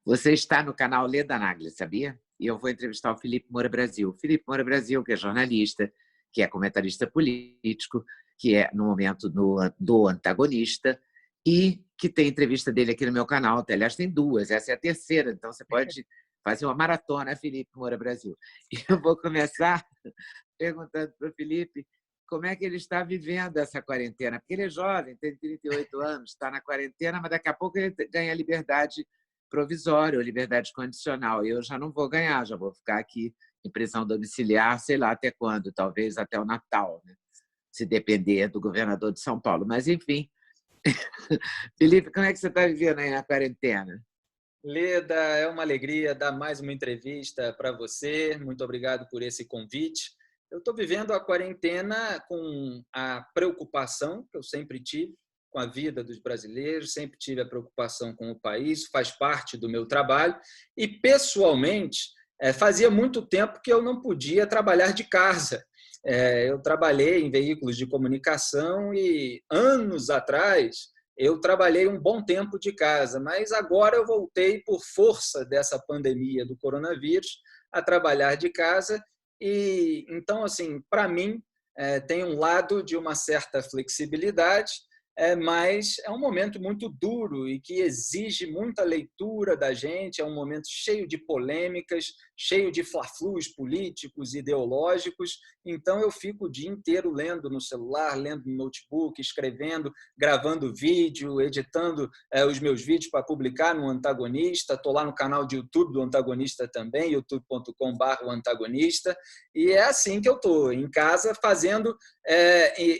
Você está no canal Leda Nagli, sabia? E eu vou entrevistar o Felipe Moura Brasil. Felipe Moura Brasil, que é jornalista, que é comentarista político, que é, no momento, do Antagonista, e que tem entrevista dele aqui no meu canal. Aliás, tem duas, essa é a terceira, então você pode fazer uma maratona, Felipe Moura Brasil. E eu vou começar perguntando para o Felipe como é que ele está vivendo essa quarentena, porque ele é jovem, tem 38 anos, está na quarentena, mas daqui a pouco ele ganha liberdade provisória ou liberdade condicional. E eu já não vou ganhar, já vou ficar aqui em prisão domiciliar, sei lá até quando, talvez até o Natal, né? Se depender do governador de São Paulo. Mas, enfim. Felipe, como é que você está vivendo aí na quarentena? Leda, é uma alegria dar mais uma entrevista para você. Muito obrigado por esse convite. Eu estou vivendo a quarentena com a preocupação que eu sempre tive com a vida dos brasileiros, sempre tive a preocupação com o país, faz parte do meu trabalho. E, pessoalmente, fazia muito tempo que eu não podia trabalhar de casa. Eu trabalhei em veículos de comunicação e, anos atrás, eu trabalhei um bom tempo de casa, mas agora eu voltei, por força dessa pandemia do coronavírus, a trabalhar de casa. E então, assim, para mim, tem um lado de uma certa flexibilidade, mas é um momento muito duro e que exige muita leitura da gente. É um momento cheio de polêmicas, cheio de fla-flus políticos, ideológicos. Então, eu fico o dia inteiro lendo no celular, lendo no notebook, escrevendo, gravando vídeo, editando os meus vídeos para publicar no Antagonista. Estou lá no canal de YouTube do Antagonista também, youtube.com/antagonista. E é assim que eu estou, em casa, fazendo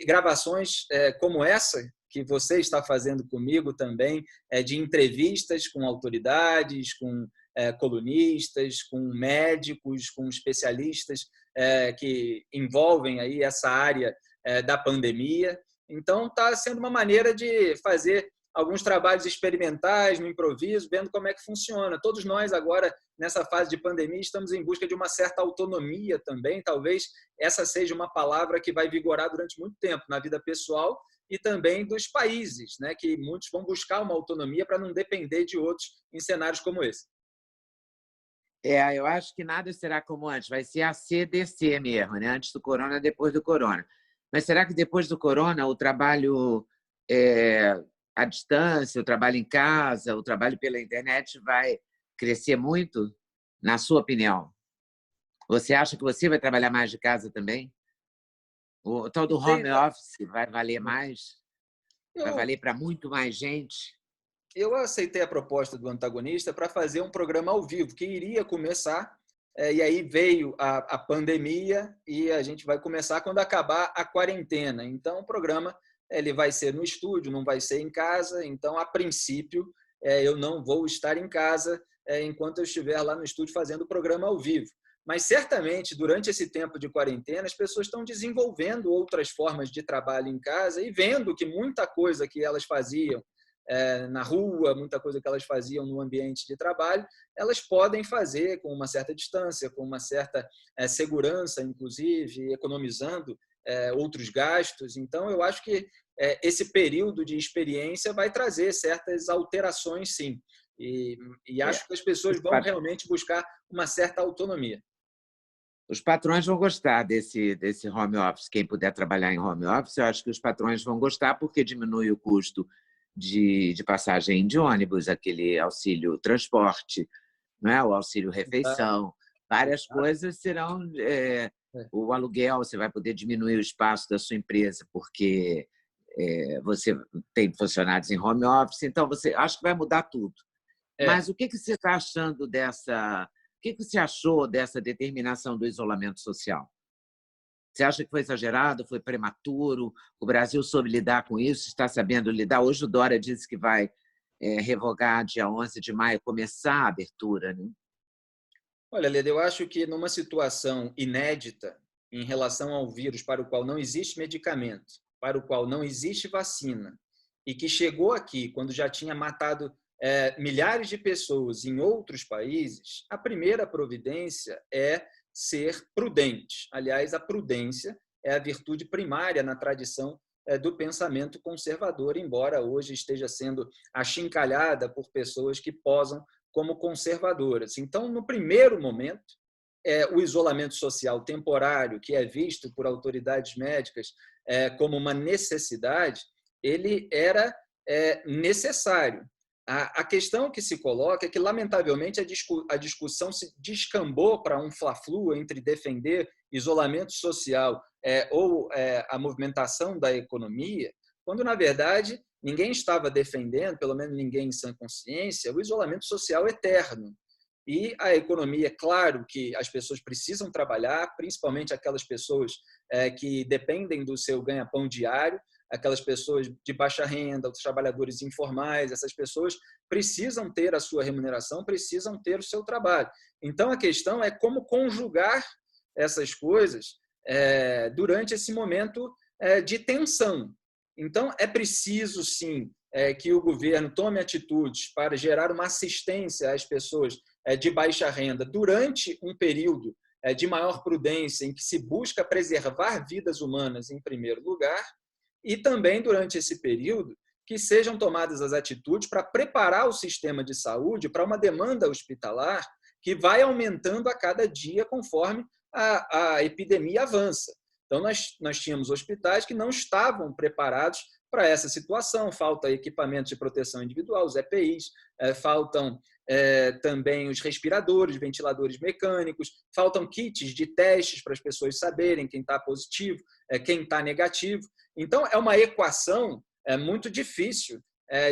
gravações como essa, que você está fazendo comigo também, de entrevistas com autoridades, com colunistas, com médicos, com especialistas que envolvem aí essa área da pandemia. Então, está sendo uma maneira de fazer alguns trabalhos experimentais no improviso, vendo como é que funciona. Todos nós agora, nessa fase de pandemia, estamos em busca de uma certa autonomia também. Talvez essa seja uma palavra que vai vigorar durante muito tempo na vida pessoal e também dos países, né, que muitos vão buscar uma autonomia para não depender de outros em cenários como esse. Eu acho que nada será como antes, vai ser a CDC mesmo, né? Antes do corona, depois do corona. Mas será que depois do corona o trabalho à distância, o trabalho em casa, o trabalho pela internet vai crescer muito, na sua opinião? Você acha que você vai trabalhar mais de casa também? O tal do home office vai valer mais? Vai Eu, valer para muito mais gente? eu aceitei a proposta do Antagonista para fazer um programa ao vivo, que iria começar, e aí veio a pandemia e a gente vai começar quando acabar a quarentena. Então, o programa ele vai ser no estúdio, não vai ser em casa. Então, a princípio, eu não vou estar em casa enquanto eu estiver lá no estúdio fazendo o programa ao vivo. Mas, certamente, durante esse tempo de quarentena, as pessoas estão desenvolvendo outras formas de trabalho em casa e vendo que muita coisa que elas faziam na rua, muita coisa que elas faziam no ambiente de trabalho, elas podem fazer com uma certa distância, com uma certa segurança, inclusive, economizando outros gastos. Então, eu acho que esse período de experiência vai trazer certas alterações, sim. E acho que as pessoas vão realmente buscar uma certa autonomia. Os patrões vão gostar desse home office. Quem puder trabalhar em home office, eu acho que os patrões vão gostar, porque diminui o custo de passagem de ônibus, aquele auxílio transporte, não é? O auxílio refeição, várias coisas serão. O aluguel, você vai poder diminuir o espaço da sua empresa, porque você tem funcionários em home office, então você acho que vai mudar tudo. Mas o que você está achando dessa. O que você achou dessa determinação do isolamento social? Você acha que foi exagerado, foi prematuro? O Brasil soube lidar com isso, está sabendo lidar? Hoje o Dória disse que vai revogar dia 11 de maio, começar a abertura, né? Olha, Leda, eu acho que numa situação inédita em relação ao vírus para o qual não existe medicamento, para o qual não existe vacina, e que chegou aqui quando já tinha matado milhares de pessoas em outros países, a primeira providência é ser prudente. Aliás, a prudência é a virtude primária na tradição do pensamento conservador, embora hoje esteja sendo achincalhada por pessoas que posam como conservadoras. Então, no primeiro momento, o isolamento social temporário, que é visto por autoridades médicas como uma necessidade, ele era necessário. A questão que se coloca é que, lamentavelmente, a discussão se descambou para um fla-flu entre defender isolamento social ou a movimentação da economia, quando, na verdade, ninguém estava defendendo, pelo menos ninguém em sã consciência, o isolamento social eterno. E a economia, claro que as pessoas precisam trabalhar, principalmente aquelas pessoas que dependem do seu ganha-pão diário, aquelas pessoas de baixa renda, os trabalhadores informais, essas pessoas precisam ter a sua remuneração, precisam ter o seu trabalho. Então, a questão é como conjugar essas coisas durante esse momento de tensão. Então, é preciso, sim, que o governo tome atitudes para gerar uma assistência às pessoas de baixa renda durante um período de maior prudência, em que se busca preservar vidas humanas em primeiro lugar, e também durante esse período que sejam tomadas as atitudes para preparar o sistema de saúde para uma demanda hospitalar que vai aumentando a cada dia conforme a epidemia avança. Então, nós tínhamos hospitais que não estavam preparados para essa situação. Falta equipamentos de proteção individual, os EPIs, faltam também os respiradores, ventiladores mecânicos, faltam kits de testes para as pessoas saberem quem está positivo, quem está negativo. Então, é uma equação muito difícil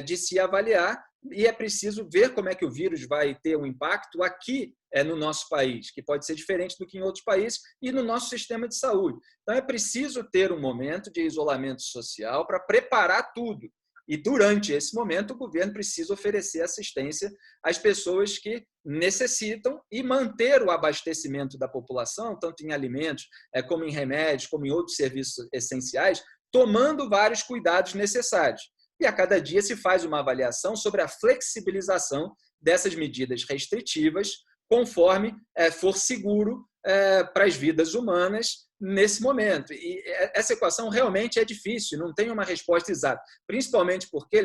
de se avaliar e é preciso ver como é que o vírus vai ter um impacto aqui no nosso país, que pode ser diferente do que em outros países, e no nosso sistema de saúde. Então, é preciso ter um momento de isolamento social para preparar tudo. E, durante esse momento, o governo precisa oferecer assistência às pessoas que necessitam e manter o abastecimento da população, tanto em alimentos, como em remédios, como em outros serviços essenciais, tomando vários cuidados necessários. E a cada dia se faz uma avaliação sobre a flexibilização dessas medidas restritivas, conforme for seguro para as vidas humanas nesse momento. E essa equação realmente é difícil, não tem uma resposta exata, principalmente porque,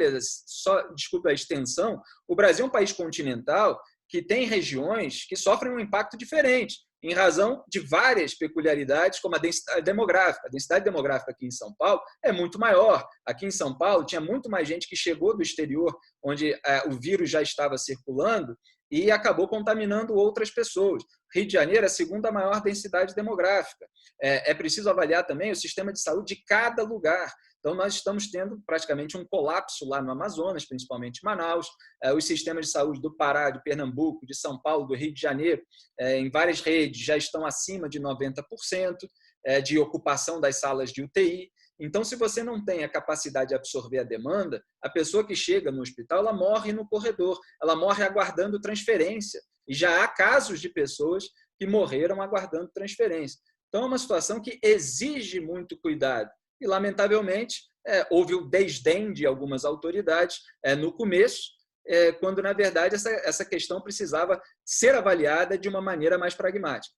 desculpa a extensão, o Brasil é um país continental que tem regiões que sofrem um impacto diferente, em razão de várias peculiaridades, como a densidade demográfica. A densidade demográfica aqui em São Paulo é muito maior. Aqui em São Paulo tinha muito mais gente que chegou do exterior, onde o vírus já estava circulando, e acabou contaminando outras pessoas. Rio de Janeiro é a segunda maior densidade demográfica. É preciso avaliar também o sistema de saúde de cada lugar. Então, nós estamos tendo praticamente um colapso lá no Amazonas, principalmente em Manaus. Os sistemas de saúde do Pará, de Pernambuco, de São Paulo, do Rio de Janeiro, em várias redes, já estão acima de 90% de ocupação das salas de UTI. Então, se você não tem a capacidade de absorver a demanda, a pessoa que chega no hospital, ela morre no corredor, ela morre aguardando transferência. E já há casos de pessoas que morreram aguardando transferência. Então, é uma situação que exige muito cuidado. E, lamentavelmente, houve o desdém de algumas autoridades no começo, quando, na verdade, essa questão precisava ser avaliada de uma maneira mais pragmática.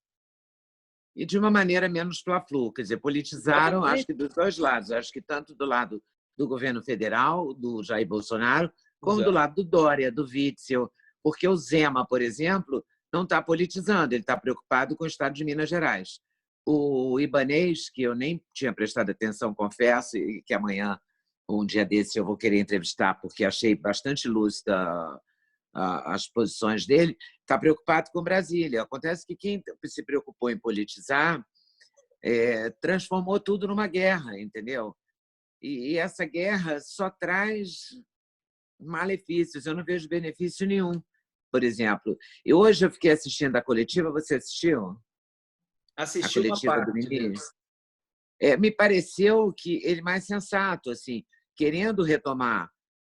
E de uma maneira menos fla-flu, quer dizer, politizaram, acho que dos dois lados, acho que tanto do lado do governo federal, do Jair Bolsonaro, como do lado do Dória, do Witzel, porque o Zema, por exemplo, não está politizando, ele está preocupado com o estado de Minas Gerais. O Ibanez, que eu nem tinha prestado atenção, confesso, e que amanhã, um dia desse, eu vou querer entrevistar, porque achei bastante lúcida as posições dele, está preocupado com Brasília. Acontece que quem se preocupou em politizar transformou tudo numa guerra, entendeu? E essa guerra só traz malefícios, eu não vejo benefício nenhum. Por exemplo, hoje eu fiquei assistindo a coletiva, você assistiu? Assisti a coletiva uma parte do ministro. Me pareceu que ele mais sensato, assim, querendo retomar,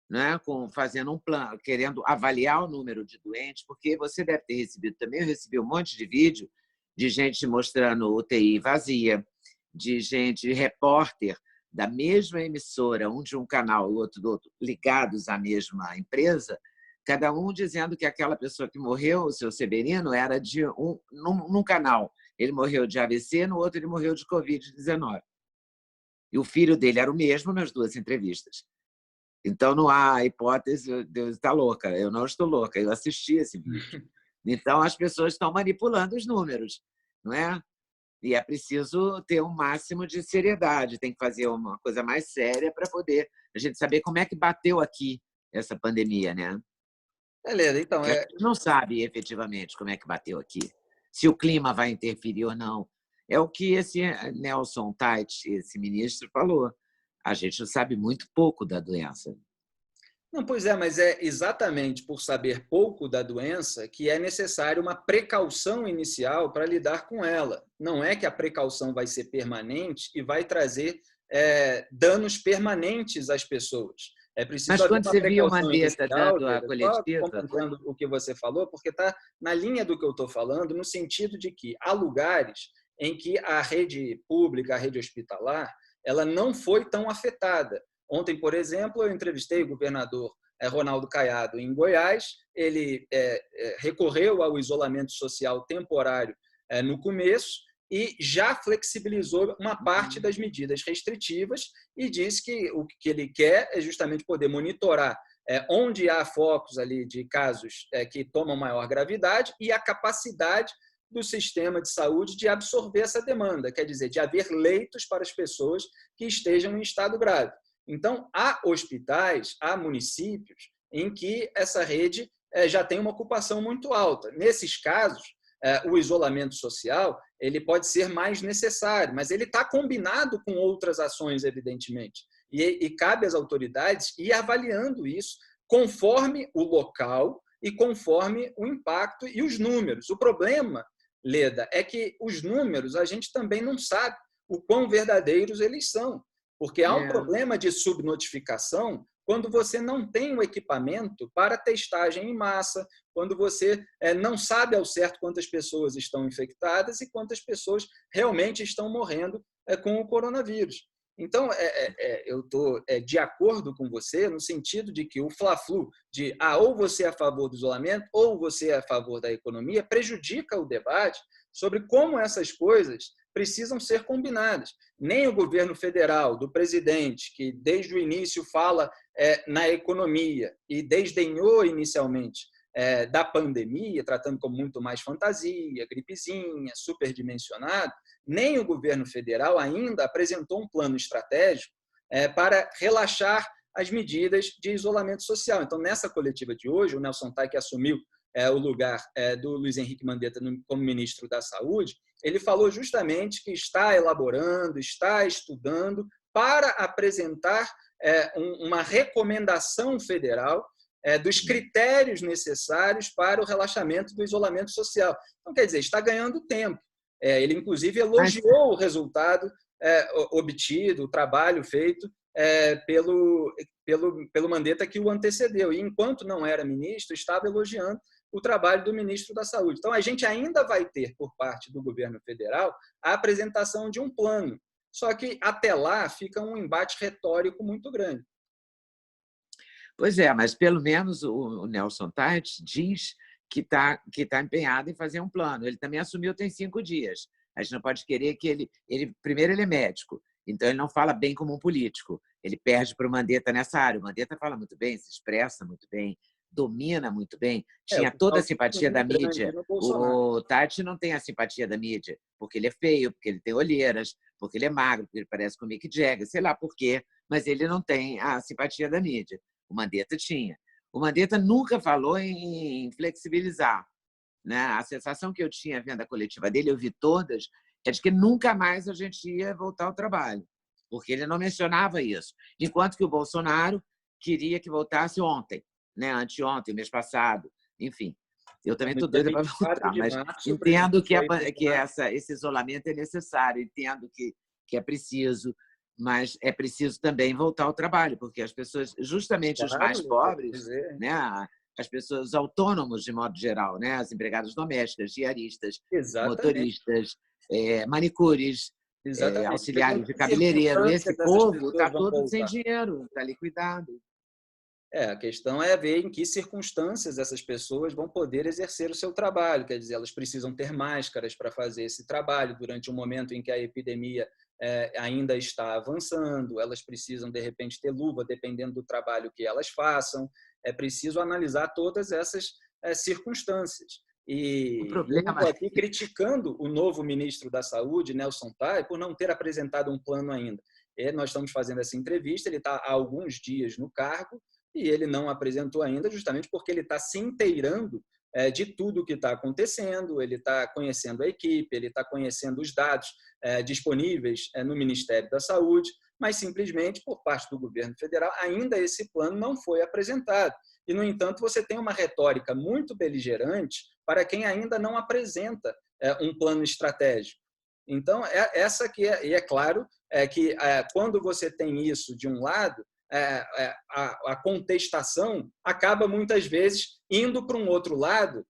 né, fazendo um plano, querendo avaliar o número de doentes, porque você deve ter recebido também, eu recebi um monte de vídeo de gente mostrando UTI vazia, de gente, repórter da mesma emissora, um de um canal, o outro do outro, ligados à mesma empresa, cada um dizendo que aquela pessoa que morreu, o seu Severino, era num canal. Ele morreu de AVC, no outro ele morreu de Covid-19. E o filho dele era o mesmo nas duas entrevistas. Então, não há hipótese de eu estar louca. Eu não estou louca, eu assisti esse vídeo. Então, as pessoas estão manipulando os números, não é? E é preciso ter um máximo de seriedade, tem que fazer uma coisa mais séria para poder a gente saber como é que bateu aqui essa pandemia, né? Beleza, então, Porque a gente não sabe efetivamente como é que bateu aqui, se o clima vai interferir ou não. É o que esse Nelson Tait, esse ministro, falou. A gente sabe muito pouco da doença. Não, pois é, mas é exatamente por saber pouco da doença que é necessário uma precaução inicial para lidar com ela. Não é que a precaução vai ser permanente e vai trazer danos permanentes às pessoas. É preciso Mas haver quando uma você viu o precaução Mandetta inicial, dando a só coletiva, complementando o que você falou, porque está na linha do que eu estou falando, no sentido de que há lugares em que a rede pública, a rede hospitalar, ela não foi tão afetada. Ontem, por exemplo, eu entrevistei o governador Ronaldo Caiado em Goiás. Ele recorreu ao isolamento social temporário no começo e já flexibilizou uma parte das medidas restritivas e disse que o que ele quer é justamente poder monitorar onde há focos ali de casos que tomam maior gravidade e a capacidade do sistema de saúde de absorver essa demanda, quer dizer, de haver leitos para as pessoas que estejam em estado grave. Então, há hospitais, há municípios em que essa rede já tem uma ocupação muito alta. Nesses casos, o isolamento social ele pode ser mais necessário, mas ele está combinado com outras ações, evidentemente. E cabe às autoridades ir avaliando isso conforme o local e conforme o impacto e os números. O problema, Leda, é que os números a gente também não sabe o quão verdadeiros eles são. Porque há um problema de subnotificação quando você não tem o equipamento para testagem em massa, quando você não sabe ao certo quantas pessoas estão infectadas e quantas pessoas realmente estão morrendo com o coronavírus. Então, eu estou de acordo com você no sentido de que o fla-flu de ou você é a favor do isolamento ou você é a favor da economia prejudica o debate sobre como essas coisas precisam ser combinadas. Nem o governo federal, do presidente, que desde o início fala na economia e desdenhou inicialmente da pandemia, tratando como muito mais fantasia, gripezinha, superdimensionado, nem o governo federal ainda apresentou um plano estratégico para relaxar as medidas de isolamento social. Então, nessa coletiva de hoje, o Nelson Tai, que assumiu o lugar do Luiz Henrique Mandetta como ministro da Saúde, ele falou justamente que está elaborando, está estudando para apresentar uma recomendação federal dos critérios necessários para o relaxamento do isolamento social. Então, quer dizer, está ganhando tempo. Ele, inclusive, elogiou o resultado obtido, o trabalho feito pelo Mandetta que o antecedeu. E, enquanto não era ministro, estava elogiando o trabalho do ministro da Saúde. Então, a gente ainda vai ter, por parte do governo federal, a apresentação de um plano. Só que, até lá, fica um embate retórico muito grande. Pois é, mas pelo menos o Nelson Tait diz que tá empenhado em fazer um plano. Ele também assumiu tem 5 dias. A gente não pode querer que primeiro, ele é médico, então ele não fala bem como um político. Ele perde para o Mandetta nessa área. O Mandetta fala muito bem, se expressa muito bem, domina muito bem, tinha toda a simpatia da mídia. O Tait não tem a simpatia da mídia, porque ele é feio, porque ele tem olheiras, porque ele é magro, porque ele parece com o Mick Jagger, sei lá por quê, mas ele não tem a simpatia da mídia. O Mandetta tinha. O Mandetta nunca falou em flexibilizar. Né? A sensação que eu tinha vendo a coletiva dele, eu vi todas, é de que nunca mais a gente ia voltar ao trabalho, porque ele não mencionava isso. Enquanto que o Bolsonaro queria que voltasse ontem, né? Anteontem, mês passado, enfim. Eu também estou doida para voltar, mas entendo que esse isolamento é necessário, entendo que é preciso, mas é preciso também voltar ao trabalho, porque as pessoas, justamente os mais pobres, né, as pessoas autônomos de modo geral, né, as empregadas domésticas, diaristas, motoristas, manicures, auxiliares de cabeleireiro, esse povo está todo sem dinheiro, está liquidado. A questão é ver em que circunstâncias essas pessoas vão poder exercer o seu trabalho. Quer dizer, elas precisam ter máscaras para fazer esse trabalho durante um momento em que a epidemia ainda está avançando, elas precisam, de repente, ter luva, dependendo do trabalho que elas façam. É preciso analisar todas essas circunstâncias. O E eu não problema estou aqui criticando o novo ministro da Saúde, Nelson Tai, por não ter apresentado um plano ainda. Nós estamos fazendo essa entrevista, ele está há alguns dias no cargo e ele não apresentou ainda, justamente porque ele está se inteirando de tudo o que está acontecendo, ele está conhecendo a equipe, ele está conhecendo os dados disponíveis no Ministério da Saúde, mas simplesmente, por parte do governo federal, ainda esse plano não foi apresentado. E, no entanto, você tem uma retórica muito beligerante para quem ainda não apresenta um plano estratégico. Então, essa que e é claro que quando você tem isso de um lado, a contestação acaba muitas vezes indo para um outro lado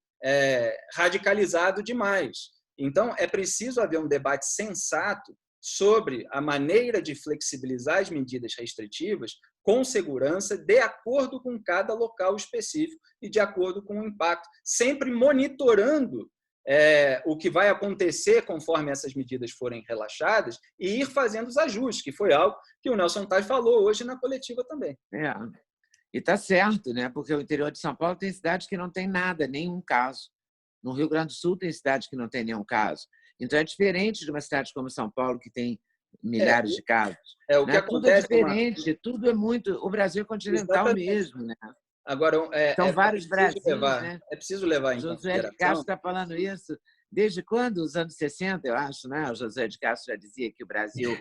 radicalizado demais. Então, é preciso haver um debate sensato sobre a maneira de flexibilizar as medidas restritivas com segurança, de acordo com cada local específico e de acordo com o impacto, sempre monitorando o que vai acontecer conforme essas medidas forem relaxadas e ir fazendo os ajustes, que foi algo que o Nelson Taj falou hoje na coletiva também. E está certo, né? Porque o interior de São Paulo tem cidades que não tem nada, nenhum caso. No Rio Grande do Sul tem cidades que não tem nenhum caso. Então, é diferente de uma cidade como São Paulo, que tem milhares de casos. O que Tudo é acontece diferente, tudo é muito... O Brasil é continental mesmo. Né? Agora, São vários Brasis. Né? É preciso levar em Josué de Castro está falando isso desde quando? Os anos 60, eu acho. Né? O Josué de Castro já dizia que o Brasil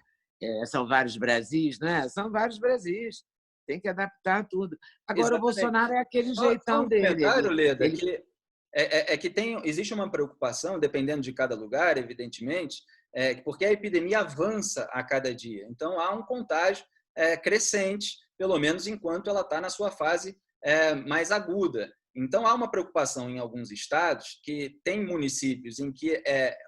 são vários Brasis. Né? São vários Brasis. Tem que adaptar tudo. Agora, exatamente. O Bolsonaro é aquele jeitão dele. Leda, que existe uma preocupação, dependendo de cada lugar, evidentemente, porque a epidemia avança a cada dia. Então, há um contágio crescente, pelo menos enquanto ela está na sua fase mais aguda. Então, há uma preocupação em alguns estados que tem municípios em que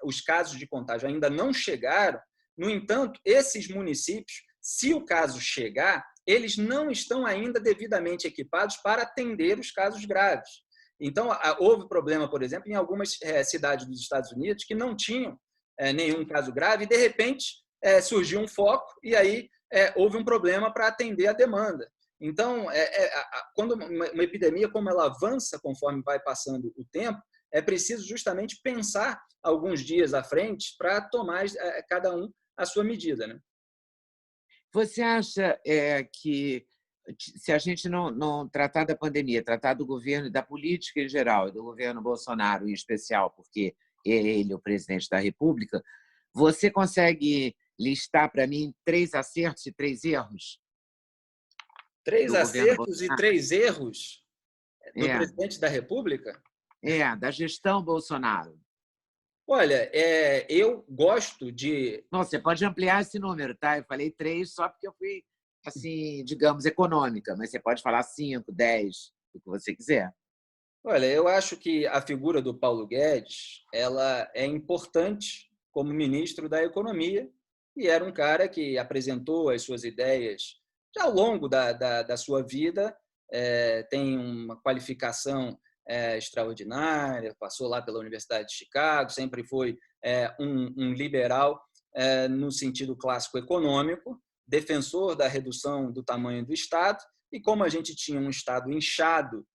os casos de contágio ainda não chegaram. No entanto, esses municípios, se o caso chegar, eles não estão ainda devidamente equipados para atender os casos graves. Então, houve problema, por exemplo, em algumas cidades dos Estados Unidos que não tinham nenhum caso grave e, de repente, surgiu um foco e aí houve um problema para atender a demanda. Então, quando uma epidemia, como ela avança conforme vai passando o tempo, é preciso justamente pensar alguns dias à frente para tomar cada um a sua medida. Né? Você acha que, se a gente não tratar da pandemia, tratar do governo e da política em geral, e do governo Bolsonaro em especial, porque é ele o presidente da República, você consegue listar para mim 3 acertos e 3 erros? 3 acertos e 3 erros do presidente da República? Da gestão Bolsonaro. Olha, eu gosto de... Não, você pode ampliar esse número, tá? Eu falei 3 só porque eu fui, assim, digamos, econômica, mas você pode falar 5, 10, o que você quiser. Olha, eu acho que a figura do Paulo Guedes ela é importante como ministro da Economia e era um cara que apresentou as suas ideias já ao longo da sua vida, tem uma qualificação extraordinária, passou lá pela Universidade de Chicago, sempre foi um liberal no sentido clássico econômico, defensor da redução do tamanho do Estado, e como a gente tinha um Estado inchado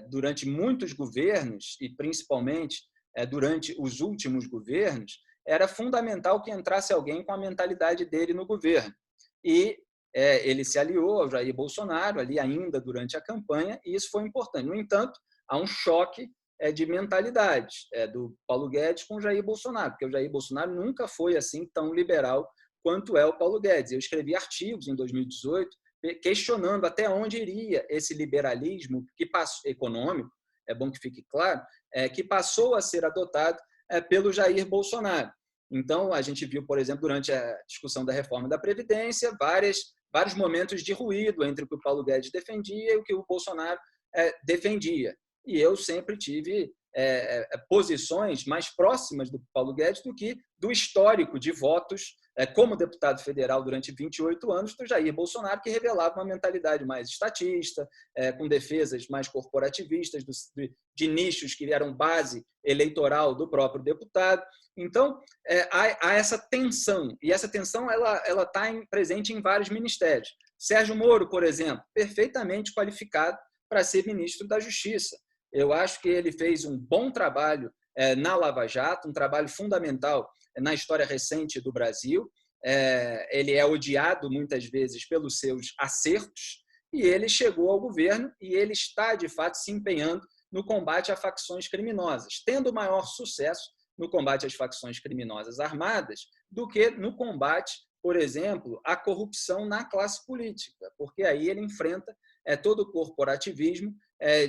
durante muitos governos, e principalmente durante os últimos governos, era fundamental que entrasse alguém com a mentalidade dele no governo. E ele se aliou ao Jair Bolsonaro, ali ainda durante a campanha, e isso foi importante. No entanto, há um choque de mentalidade do Paulo Guedes com o Jair Bolsonaro, porque o Jair Bolsonaro nunca foi assim tão liberal quanto é o Paulo Guedes. Eu escrevi artigos em 2018 questionando até onde iria esse liberalismo econômico, é bom que fique claro, que passou a ser adotado pelo Jair Bolsonaro. Então, a gente viu, por exemplo, durante a discussão da reforma da Previdência, vários momentos de ruído entre o que o Paulo Guedes defendia e o que o Bolsonaro defendia. E eu sempre tive posições mais próximas do Paulo Guedes do que do histórico de votos como deputado federal durante 28 anos do Jair Bolsonaro, que revelava uma mentalidade mais estatista, com defesas mais corporativistas de nichos que eram base eleitoral do próprio deputado. Então, há essa tensão, e essa tensão ela está presente em vários ministérios. Sérgio Moro, por exemplo, perfeitamente qualificado para ser ministro da Justiça. Eu acho que ele fez um bom trabalho na Lava Jato, um trabalho fundamental na história recente do Brasil. Ele é odiado muitas vezes pelos seus acertos, e ele chegou ao governo e ele está, de fato, se empenhando no combate a facções criminosas, tendo maior sucesso no combate às facções criminosas armadas do que no combate, por exemplo, à corrupção na classe política, porque aí ele enfrenta todo o corporativismo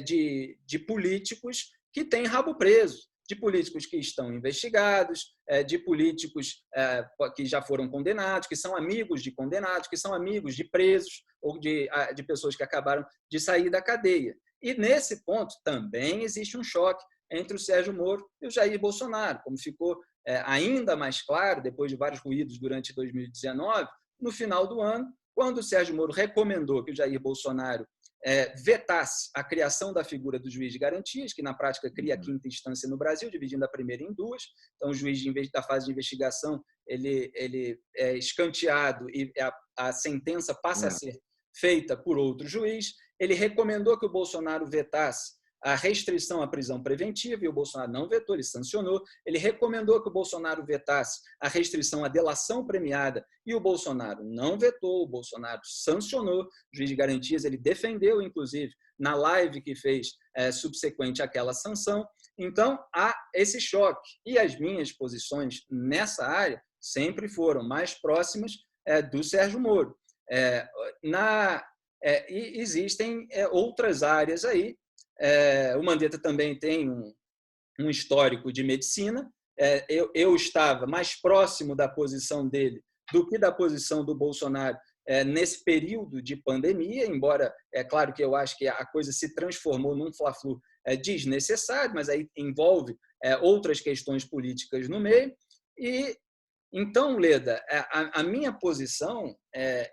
de políticos que têm rabo preso, de políticos que estão investigados, de políticos que já foram condenados, que são amigos de condenados, que são amigos de presos ou de pessoas que acabaram de sair da cadeia. E, nesse ponto, também existe um choque entre o Sérgio Moro e o Jair Bolsonaro, como ficou ainda mais claro, depois de vários ruídos durante 2019, no final do ano, quando o Sérgio Moro recomendou que o Jair Bolsonaro vetasse a criação da figura do juiz de garantias, que na prática cria a quinta instância no Brasil, dividindo a primeira em duas. Então, o juiz da fase de investigação ele é escanteado e a sentença passa a ser feita por outro juiz. Ele recomendou que o Bolsonaro vetasse a restrição à prisão preventiva, e o Bolsonaro não vetou, ele sancionou. Ele recomendou que o Bolsonaro vetasse a restrição à delação premiada, e o Bolsonaro não vetou, o Bolsonaro sancionou. O juiz de garantias ele defendeu, inclusive, na live que fez subsequente àquela sanção. Então, há esse choque. E as minhas posições nessa área sempre foram mais próximas do Sérgio Moro. E existem outras áreas aí. O Mandetta também tem um histórico de medicina. Eu estava mais próximo da posição dele do que da posição do Bolsonaro nesse período de pandemia, embora é claro que eu acho que a coisa se transformou num fla-flu desnecessário, mas aí envolve outras questões políticas no meio. E então, Leda, a minha posição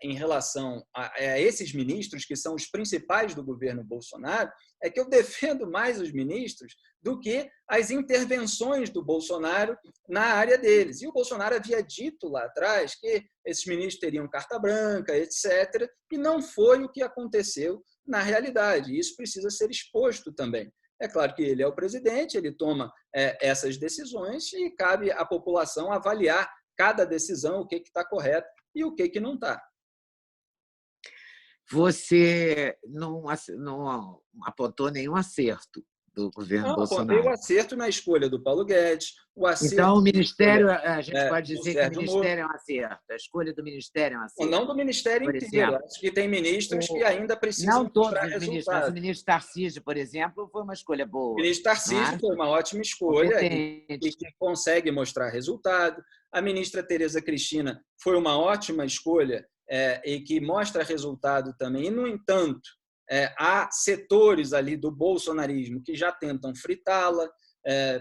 em relação a esses ministros, que são os principais do governo Bolsonaro, é que eu defendo mais os ministros do que as intervenções do Bolsonaro na área deles. E o Bolsonaro havia dito lá atrás que esses ministros teriam carta branca, etc., e não foi o que aconteceu na realidade. Isso precisa ser exposto também. É claro que ele é o presidente, ele toma essas decisões e cabe à população avaliar cada decisão, o que está correto e o que não está. Você não apontou nenhum acerto do governo Bolsonaro. Apontei o acerto na escolha do Paulo Guedes. Então, o Ministério, a gente pode dizer que o Ministério é um acerto. A escolha do Ministério é um acerto. Não do Ministério inteiro. Acho que tem ministros que ainda precisam mostrar resultado. Não todos os ministros, mas o ministro Tarcísio, por exemplo, foi uma escolha boa. O ministro Tarcísio foi uma ótima escolha e que consegue mostrar resultado. A ministra Tereza Cristina foi uma ótima escolha e que mostra resultado também. E, no entanto, há setores ali do bolsonarismo que já tentam fritá-la,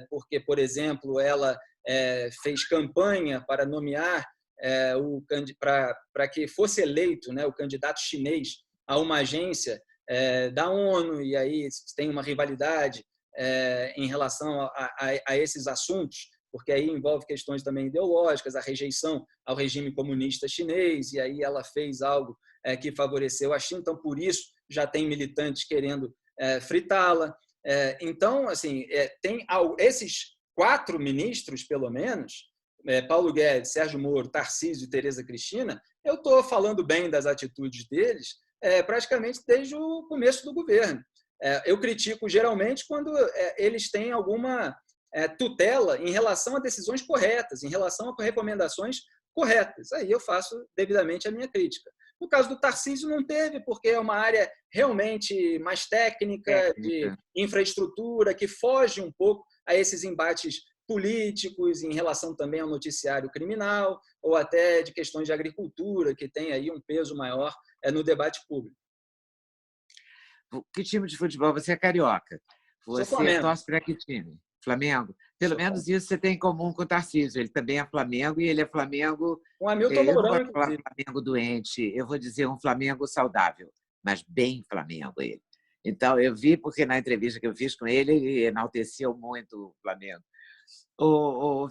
porque, por exemplo, ela fez campanha para nomear para que fosse eleito, né, o candidato chinês a uma agência da ONU, e aí tem uma rivalidade em relação a esses assuntos, porque aí envolve questões também ideológicas, a rejeição ao regime comunista chinês, e aí ela fez algo que favoreceu a China, então, por isso, já tem militantes querendo fritá-la. Então, assim, tem esses 4 ministros, pelo menos, Paulo Guedes, Sérgio Moro, Tarcísio e Tereza Cristina, eu estou falando bem das atitudes deles praticamente desde o começo do governo. Eu critico, geralmente, quando eles têm alguma tutela em relação a decisões corretas, em relação a recomendações corretas. Aí eu faço devidamente a minha crítica. No caso do Tarcísio, não teve, porque é uma área realmente mais técnica, de infraestrutura, que foge um pouco a esses embates políticos, em relação também ao noticiário criminal, ou até de questões de agricultura, que tem aí um peso maior no debate público. Que time de futebol? Você é carioca. Sou Você Flamengo. torce para que time? Flamengo? Pelo Sou menos Flamengo. isso você tem em comum com o Tarcísio. Ele também é Flamengo e ele é Flamengo. Com o Hamilton Eu não Mourão, gosto de falar inclusive. Flamengo doente, eu vou dizer um Flamengo saudável, mas bem Flamengo ele. Então, eu vi, porque na entrevista que eu fiz com ele, ele enalteceu muito o Flamengo.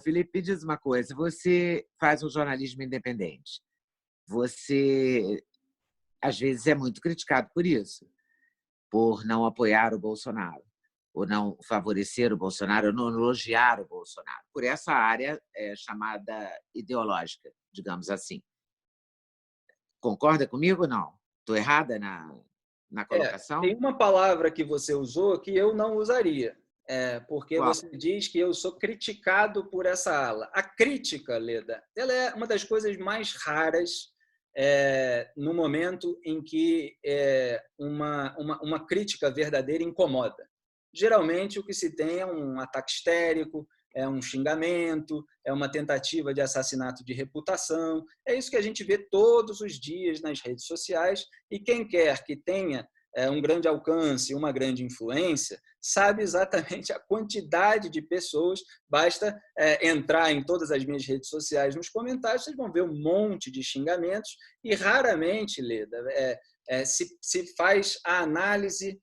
Felipe, me diz uma coisa: você faz um jornalismo independente. Você, às vezes, é muito criticado por isso, por não apoiar o Bolsonaro, ou não favorecer o Bolsonaro, ou não elogiar o Bolsonaro, por essa área chamada ideológica, digamos assim. Concorda comigo ou não? Estou errada na Tem colocação? uma palavra que você usou que eu não usaria, porque Qual? você diz que eu sou criticado por essa ala. A crítica, Leda, ela é uma das coisas mais raras no momento em que uma crítica verdadeira incomoda. Geralmente, o que se tem é um ataque histérico, é um xingamento, é uma tentativa de assassinato de reputação. É isso que a gente vê todos os dias nas redes sociais, e quem quer que tenha um grande alcance, uma grande influência, sabe exatamente a quantidade de pessoas. Basta entrar em todas as minhas redes sociais, nos comentários, vocês vão ver um monte de xingamentos, e raramente, Leda, se faz a análise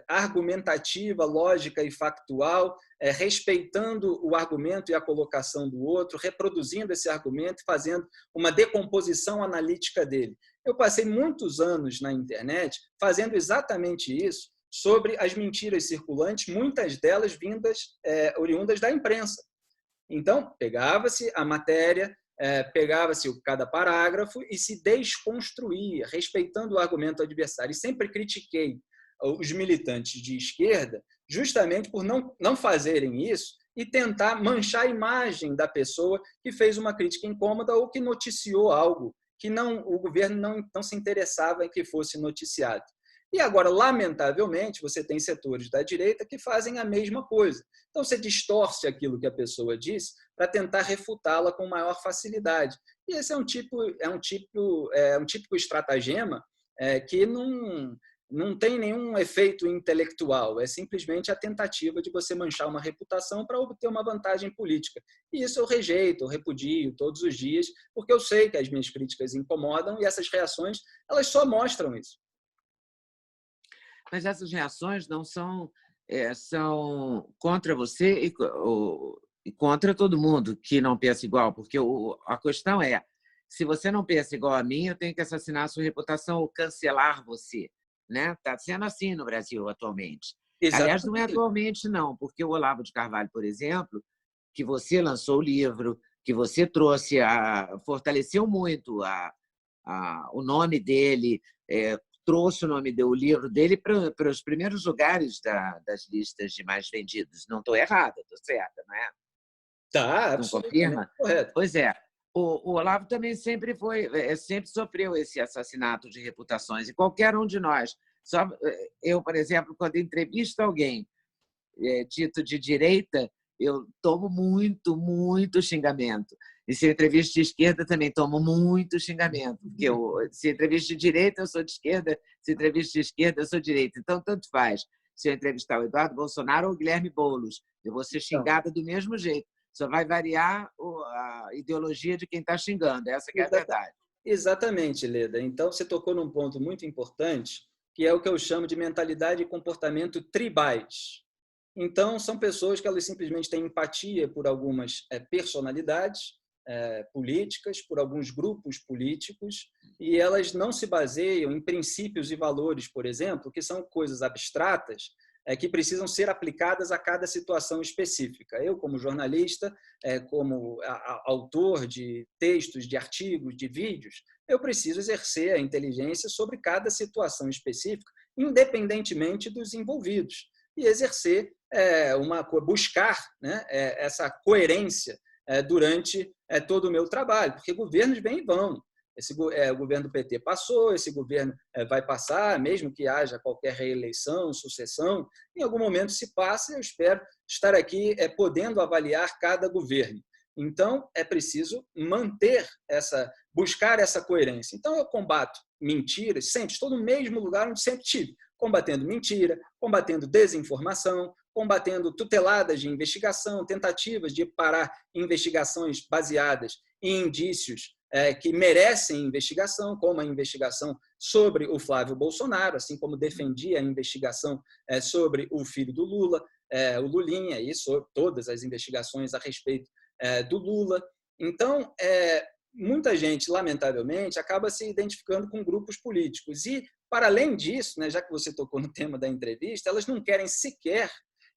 argumentativa, lógica e factual, respeitando o argumento e a colocação do outro, reproduzindo esse argumento, fazendo uma decomposição analítica dele. Eu passei muitos anos na internet fazendo exatamente isso, sobre as mentiras circulantes, muitas delas oriundas da imprensa. Então, pegava-se a matéria, pegava-se cada parágrafo e se desconstruía, respeitando o argumento adversário. E sempre critiquei os militantes de esquerda justamente por não fazerem isso e tentar manchar a imagem da pessoa que fez uma crítica incômoda ou que noticiou algo que o governo não se interessava em que fosse noticiado. E agora, lamentavelmente, você tem setores da direita que fazem a mesma coisa. Então, você distorce aquilo que a pessoa diz para tentar refutá-la com maior facilidade. E esse é um típico estratagema que não tem nenhum efeito intelectual, é simplesmente a tentativa de você manchar uma reputação para obter uma vantagem política. E isso eu rejeito, eu repudio todos os dias, porque eu sei que as minhas críticas incomodam e essas reações, elas só mostram isso. Mas essas reações não são, são contra você e contra todo mundo que não pensa igual, porque a questão é, se você não pensa igual a mim, eu tenho que assassinar a sua reputação ou cancelar você. Está sendo assim no Brasil atualmente. Aliás, não é Exatamente. atualmente, não, porque o Olavo de Carvalho, por exemplo, que você lançou o livro, que você trouxe, fortaleceu muito o nome dele, trouxe o livro dele para os primeiros lugares das listas de mais vendidos. Não estou errada, estou certa, não é? Tá, Não absolutamente confirma? correto. Pois é. O Olavo também sempre sofreu esse assassinato de reputações, e qualquer um de nós. Eu, por exemplo, quando entrevisto alguém dito de direita, eu tomo muito, muito xingamento. E se eu entrevisto de esquerda, também tomo muito xingamento. Porque se eu entrevisto de direita, eu sou de esquerda. Se eu entrevisto de esquerda, eu sou de direita. Então, tanto faz. Se eu entrevistar o Eduardo Bolsonaro ou o Guilherme Boulos, eu vou ser xingada do mesmo jeito. Só vai variar a ideologia de quem está xingando. Essa que é a verdade. Exatamente, Leda. Então, você tocou num ponto muito importante, que é o que eu chamo de mentalidade e comportamento tribais. Então, são pessoas que elas simplesmente têm empatia por algumas personalidades políticas, por alguns grupos políticos, e elas não se baseiam em princípios e valores, por exemplo, que são coisas abstratas, que precisam ser aplicadas a cada situação específica. Eu, como jornalista, como autor de textos, de artigos, de vídeos, eu preciso exercer a inteligência sobre cada situação específica, independentemente dos envolvidos, e exercer buscar, né, essa coerência durante todo o meu trabalho, porque governos vêm e vão. O governo do PT passou, esse governo vai passar, mesmo que haja qualquer reeleição, sucessão, em algum momento se passa, e eu espero estar aqui podendo avaliar cada governo. Então, é preciso manter buscar essa coerência. Então, eu combato mentiras sempre, estou no mesmo lugar onde sempre estive, combatendo mentira, combatendo desinformação, combatendo tuteladas de investigação, tentativas de parar investigações baseadas em indícios que merecem investigação, como a investigação sobre o Flávio Bolsonaro, assim como defendi a investigação sobre o filho do Lula, o Lulinha, e sobre todas as investigações a respeito do Lula. Então, muita gente, lamentavelmente, acaba se identificando com grupos políticos. E, para além disso, né, já que você tocou no tema da entrevista, elas não querem sequer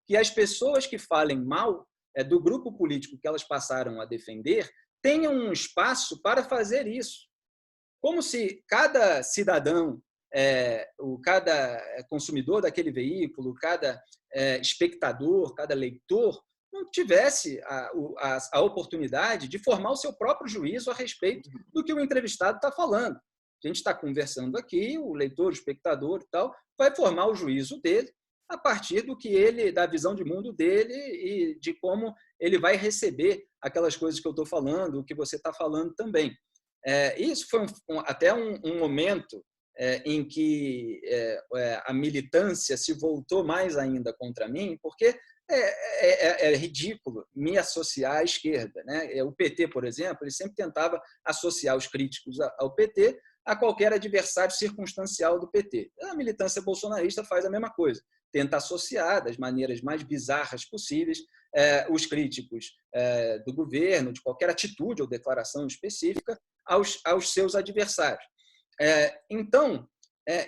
que as pessoas que falem mal do grupo político que elas passaram a defender tenham um espaço para fazer isso. Como se cada cidadão, cada consumidor daquele veículo, cada espectador, cada leitor, não tivesse a oportunidade de formar o seu próprio juízo a respeito do que o entrevistado está falando. A gente está conversando aqui, o leitor, o espectador e tal, vai formar o juízo dele a partir da visão de mundo dele e de como ele vai receber aquelas coisas que eu estou falando, o que você está falando também. Isso foi até um momento em que a militância se voltou mais ainda contra mim, porque é ridículo me associar à esquerda, né? O PT, por exemplo, ele sempre tentava associar os críticos ao PT a qualquer adversário circunstancial do PT. A militância bolsonarista faz a mesma coisa, tenta associar das maneiras mais bizarras possíveis os críticos do governo, de qualquer atitude ou declaração específica, aos seus adversários. Então,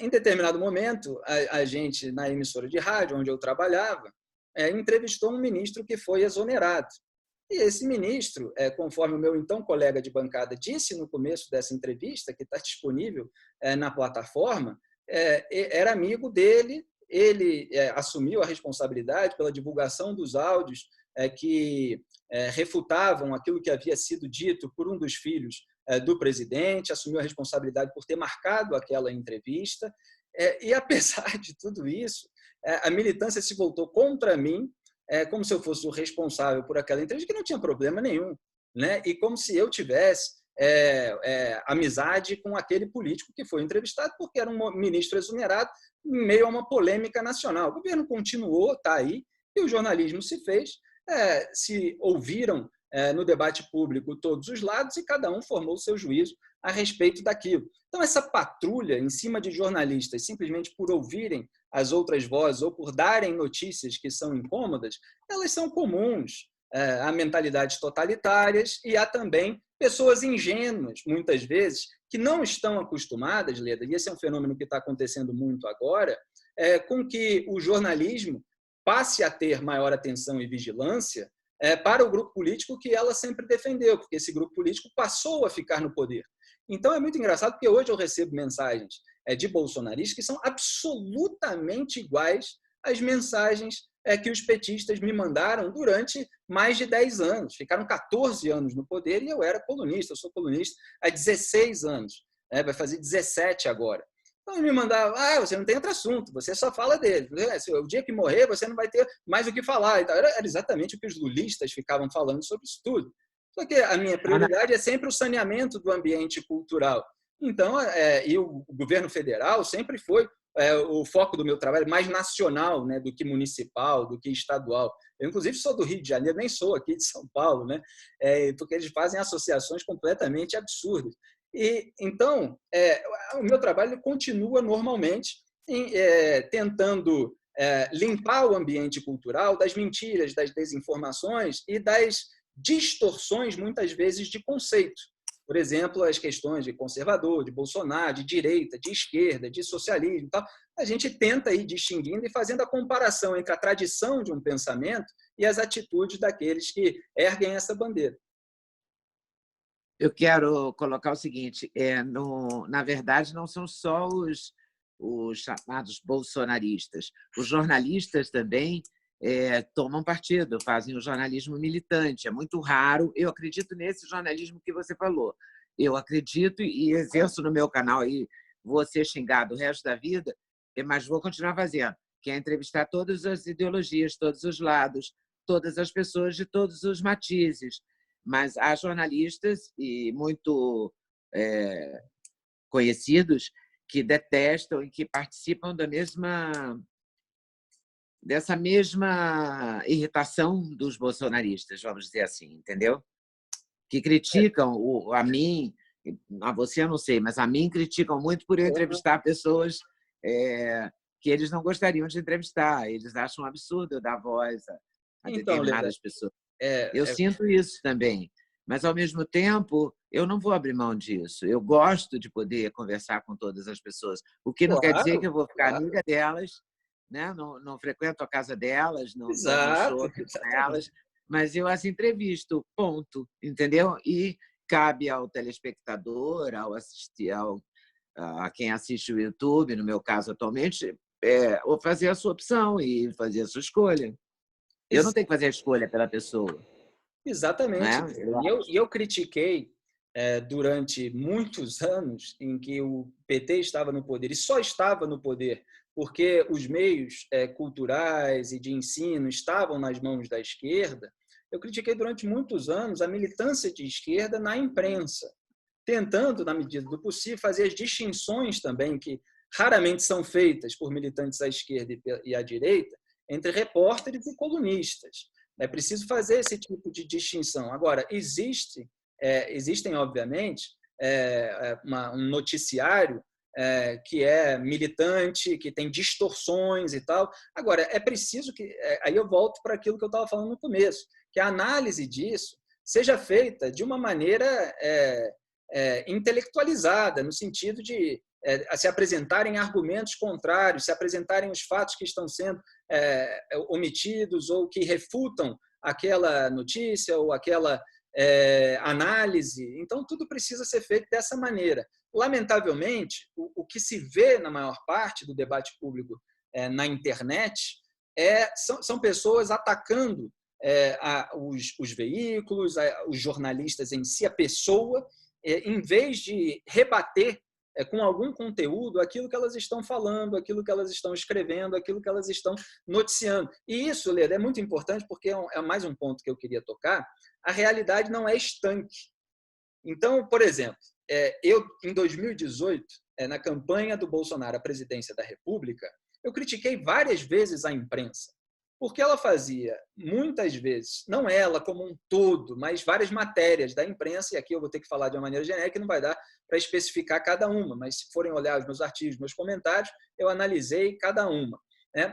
em determinado momento, a gente, na emissora de rádio onde eu trabalhava, entrevistou um ministro que foi exonerado. E esse ministro, conforme o meu então colega de bancada disse no começo dessa entrevista, que está disponível na plataforma, era amigo dele, ele assumiu a responsabilidade pela divulgação dos áudios que refutavam aquilo que havia sido dito por um dos filhos do presidente, assumiu a responsabilidade por ter marcado aquela entrevista, e apesar de tudo isso, a militância se voltou contra mim, como se eu fosse o responsável por aquela entrevista, que não tinha problema nenhum, né? E como se eu tivesse amizade com aquele político que foi entrevistado, porque era um ministro exonerado em meio a uma polêmica nacional. O governo continuou, está aí, e o jornalismo se fez, se ouviram no debate público todos os lados e cada um formou o seu juízo a respeito daquilo. Então, essa patrulha em cima de jornalistas, simplesmente por ouvirem as outras vozes ou por darem notícias que são incômodas, elas são comuns. Há mentalidades totalitárias e há também pessoas ingênuas, muitas vezes, que não estão acostumadas, Leda, e esse é um fenômeno que está acontecendo muito agora, com que o jornalismo passe a ter maior atenção e vigilância para o grupo político que ela sempre defendeu, porque esse grupo político passou a ficar no poder. Então, é muito engraçado, porque hoje eu recebo mensagens de bolsonaristas que são absolutamente iguais às mensagens que os petistas me mandaram durante mais de 10 anos. Ficaram 14 anos no poder e eu era colunista, eu sou colunista há 16 anos, vai fazer 17 agora. Então, ele me mandava, você não tem outro assunto, você só fala dele. O dia que morrer, você não vai ter mais o que falar. Então, era exatamente o que os lulistas ficavam falando sobre isso tudo. Só que a minha prioridade é sempre o saneamento do ambiente cultural. Então, e o governo federal sempre foi o foco do meu trabalho mais nacional, né, do que municipal, do que estadual. Eu, inclusive, sou do Rio de Janeiro, nem sou aqui de São Paulo, né, porque eles fazem associações completamente absurdas. E, então, o meu trabalho continua normalmente tentando limpar o ambiente cultural das mentiras, das desinformações e das distorções, muitas vezes, de conceito. Por exemplo, as questões de conservador, de Bolsonaro, de direita, de esquerda, de socialismo. Tal. A gente tenta ir distinguindo e fazendo a comparação entre a tradição de um pensamento e as atitudes daqueles que erguem essa bandeira. Eu quero colocar o seguinte, na verdade, não são só os chamados bolsonaristas. Os jornalistas também tomam partido, fazem o jornalismo militante. É muito raro. Eu acredito nesse jornalismo que você falou. Eu acredito e exerço no meu canal, e vou ser xingado o resto da vida, mas vou continuar fazendo, que é entrevistar todas as ideologias, todos os lados, todas as pessoas de todos os matizes. Mas há jornalistas, e muito conhecidos que detestam e que participam dessa mesma irritação dos bolsonaristas, vamos dizer assim, entendeu? Que criticam a mim, a você eu não sei, mas a mim criticam muito por eu entrevistar pessoas que eles não gostariam de entrevistar. Eles acham um absurdo eu dar voz a Então, Leda, determinadas pessoas. Eu sinto isso também, mas, ao mesmo tempo, eu não vou abrir mão disso. Eu gosto de poder conversar com todas as pessoas, o que não quer dizer que eu vou ficar amiga delas, né? Não frequento a casa delas, não tomo um Exato, chopp com elas, mas eu as entrevisto, ponto, entendeu? E cabe ao telespectador, a quem assiste o YouTube, no meu caso atualmente, ou fazer a sua opção e fazer a sua escolha. Eu não tenho que fazer a escolha pela pessoa. Exatamente. Né? E eu critiquei durante muitos anos em que o PT estava no poder, e só estava no poder porque os meios culturais e de ensino estavam nas mãos da esquerda. Eu critiquei durante muitos anos a militância de esquerda na imprensa, tentando, na medida do possível, fazer as distinções também, que raramente são feitas por militantes à esquerda e à direita, entre repórteres e colunistas. É preciso fazer esse tipo de distinção. Agora, existem, obviamente, um noticiário que é militante, que tem distorções e tal. Agora, é preciso que... aí eu volto para aquilo que eu estava falando no começo, que a análise disso seja feita de uma maneira intelectualizada, no sentido de se apresentarem argumentos contrários, se apresentarem os fatos que estão sendo omitidos ou que refutam aquela notícia ou aquela análise. Então, tudo precisa ser feito dessa maneira. Lamentavelmente, o que se vê na maior parte do debate público na internet são pessoas atacando os veículos, os jornalistas em si, a pessoa, em vez de rebater com algum conteúdo aquilo que elas estão falando, aquilo que elas estão escrevendo, aquilo que elas estão noticiando. E isso, Leda, é muito importante porque é mais um ponto que eu queria tocar. A realidade não é estanque. Então, por exemplo, eu, em 2018, na campanha do Bolsonaro à presidência da República, eu critiquei várias vezes a imprensa, porque ela fazia, muitas vezes, não ela como um todo, mas várias matérias da imprensa, e aqui eu vou ter que falar de uma maneira genérica, não vai dar para especificar cada uma, mas se forem olhar os meus artigos, meus comentários, eu analisei cada uma.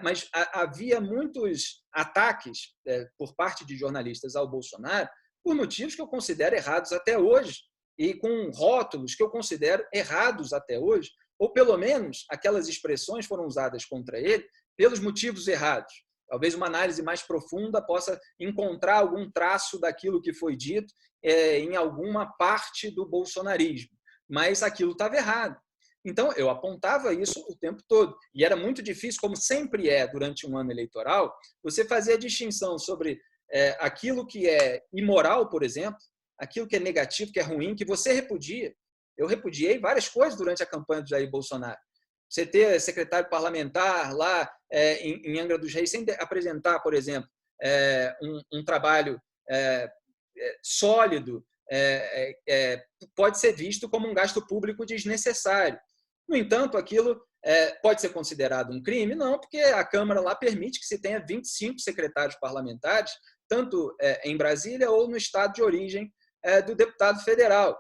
Mas havia muitos ataques por parte de jornalistas ao Bolsonaro por motivos que eu considero errados até hoje, e com rótulos que eu considero errados até hoje, ou pelo menos aquelas expressões foram usadas contra ele pelos motivos errados. Talvez uma análise mais profunda possa encontrar algum traço daquilo que foi dito em alguma parte do bolsonarismo, mas aquilo estava errado. Então, eu apontava isso o tempo todo. E era muito difícil, como sempre é durante um ano eleitoral, você fazer a distinção sobre aquilo que é imoral, por exemplo, aquilo que é negativo, que é ruim, que você repudia. Eu repudiei várias coisas durante a campanha do Jair Bolsonaro. Você ter secretário parlamentar lá em Angra dos Reis, sem apresentar, por exemplo, um trabalho sólido, pode ser visto como um gasto público desnecessário. No entanto, aquilo pode ser considerado um crime? Não, porque a Câmara lá permite que se tenha 25 secretários parlamentares, tanto em Brasília ou no estado de origem do deputado federal.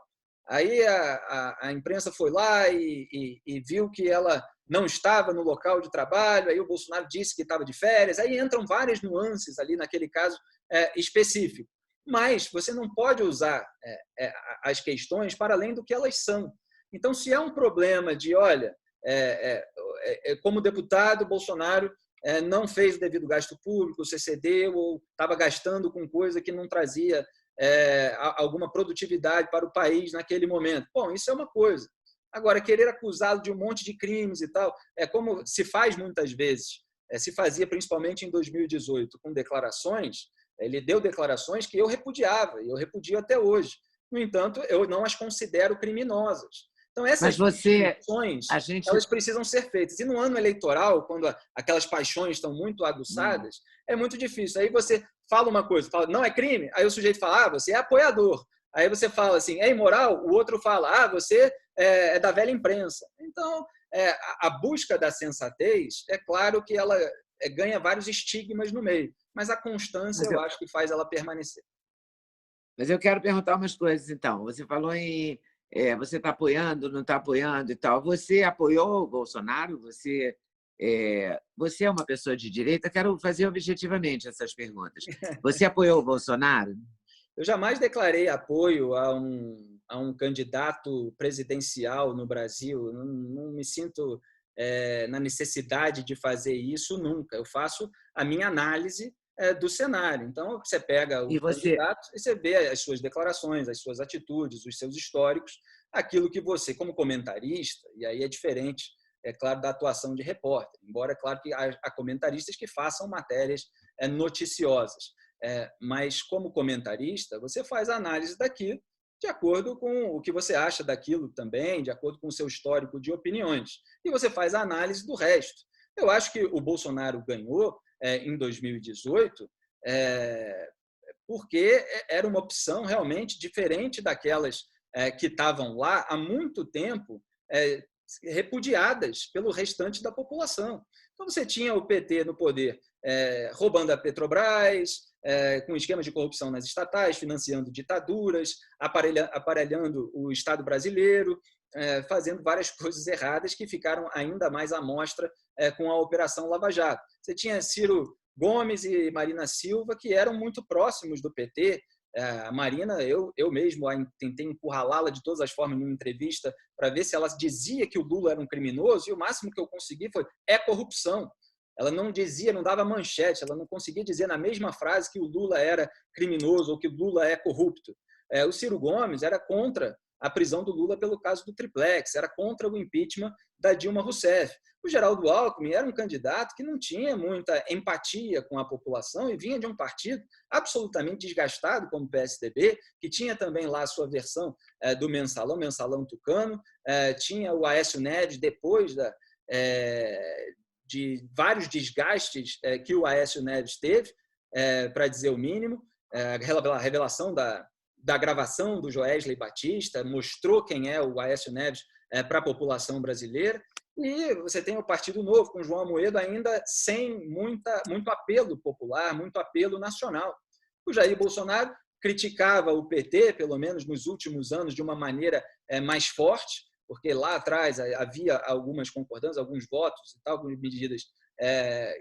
Aí a imprensa foi lá e viu que ela não estava no local de trabalho, aí o Bolsonaro disse que estava de férias, aí entram várias nuances ali naquele caso específico. Mas você não pode usar as questões para além do que elas são. Então, se é um problema de, olha, como deputado, Bolsonaro não fez o devido gasto público, se excedeu ou estava gastando com coisa que não trazia alguma produtividade para o país naquele momento. Bom, isso é uma coisa. Agora, querer acusá-lo de um monte de crimes e tal, como se faz muitas vezes, se fazia principalmente em 2018, com declarações, ele deu declarações que eu repudiava, e eu repudio até hoje. No entanto, eu não as considero criminosas. Então, essas discussões, elas precisam ser feitas. E no ano eleitoral, quando aquelas paixões estão muito aguçadas, é muito difícil. Aí você fala uma coisa, fala, não é crime? Aí o sujeito fala, você é apoiador. Aí você fala assim, é imoral? O outro fala, você é da velha imprensa. Então, a busca da sensatez, é claro que ela ganha vários estigmas no meio, mas a constância Mas eu acho que faz ela permanecer. Mas eu quero perguntar umas coisas, então. Você falou em você está apoiando, não está apoiando e tal. Você apoiou o Bolsonaro? Você é uma pessoa de direita? Quero fazer objetivamente essas perguntas. Você apoiou o Bolsonaro? Eu jamais declarei apoio a um candidato presidencial no Brasil. Não me sinto na necessidade de fazer isso nunca. Eu faço a minha análise do cenário. Então, você pega E os você, candidatos e você vê as suas declarações, as suas atitudes, os seus históricos, aquilo que você, como comentarista, e aí é diferente, é claro, da atuação de repórter, embora, é claro, que há comentaristas que façam matérias noticiosas. Mas, como comentarista, você faz a análise daquilo de acordo com o que você acha daquilo também, de acordo com o seu histórico de opiniões. E você faz a análise do resto. Eu acho que o Bolsonaro ganhou em 2018 porque era uma opção realmente diferente daquelas que estavam lá há muito tempo, repudiadas pelo restante da população. Então, você tinha o PT no poder roubando a Petrobras, com esquemas de corrupção nas estatais, financiando ditaduras, aparelhando o Estado brasileiro, fazendo várias coisas erradas que ficaram ainda mais à mostra com a Operação Lava Jato. Você tinha Ciro Gomes e Marina Silva, que eram muito próximos do PT. A Marina, eu mesmo tentei encurralá-la de todas as formas em uma entrevista para ver se ela dizia que o Lula era um criminoso, e o máximo que eu consegui foi corrupção. Ela não dizia, não dava manchete, ela não conseguia dizer na mesma frase que o Lula era criminoso ou que o Lula é corrupto. O Ciro Gomes era contra a prisão do Lula pelo caso do triplex, era contra o impeachment da Dilma Rousseff. O Geraldo Alckmin era um candidato que não tinha muita empatia com a população e vinha de um partido absolutamente desgastado, como o PSDB, que tinha também lá a sua versão do mensalão tucano, tinha o Aécio Neves depois de vários desgastes que o Aécio Neves teve, para dizer o mínimo. A revelação da gravação do Joesley Batista mostrou quem é o Aécio Neves para a população brasileira. E você tem o Partido Novo, com João Amoedo, ainda sem muito apelo popular, muito apelo nacional. O Jair Bolsonaro criticava o PT, pelo menos nos últimos anos, de uma maneira mais forte, porque lá atrás havia algumas concordâncias, alguns votos e tal, algumas medidas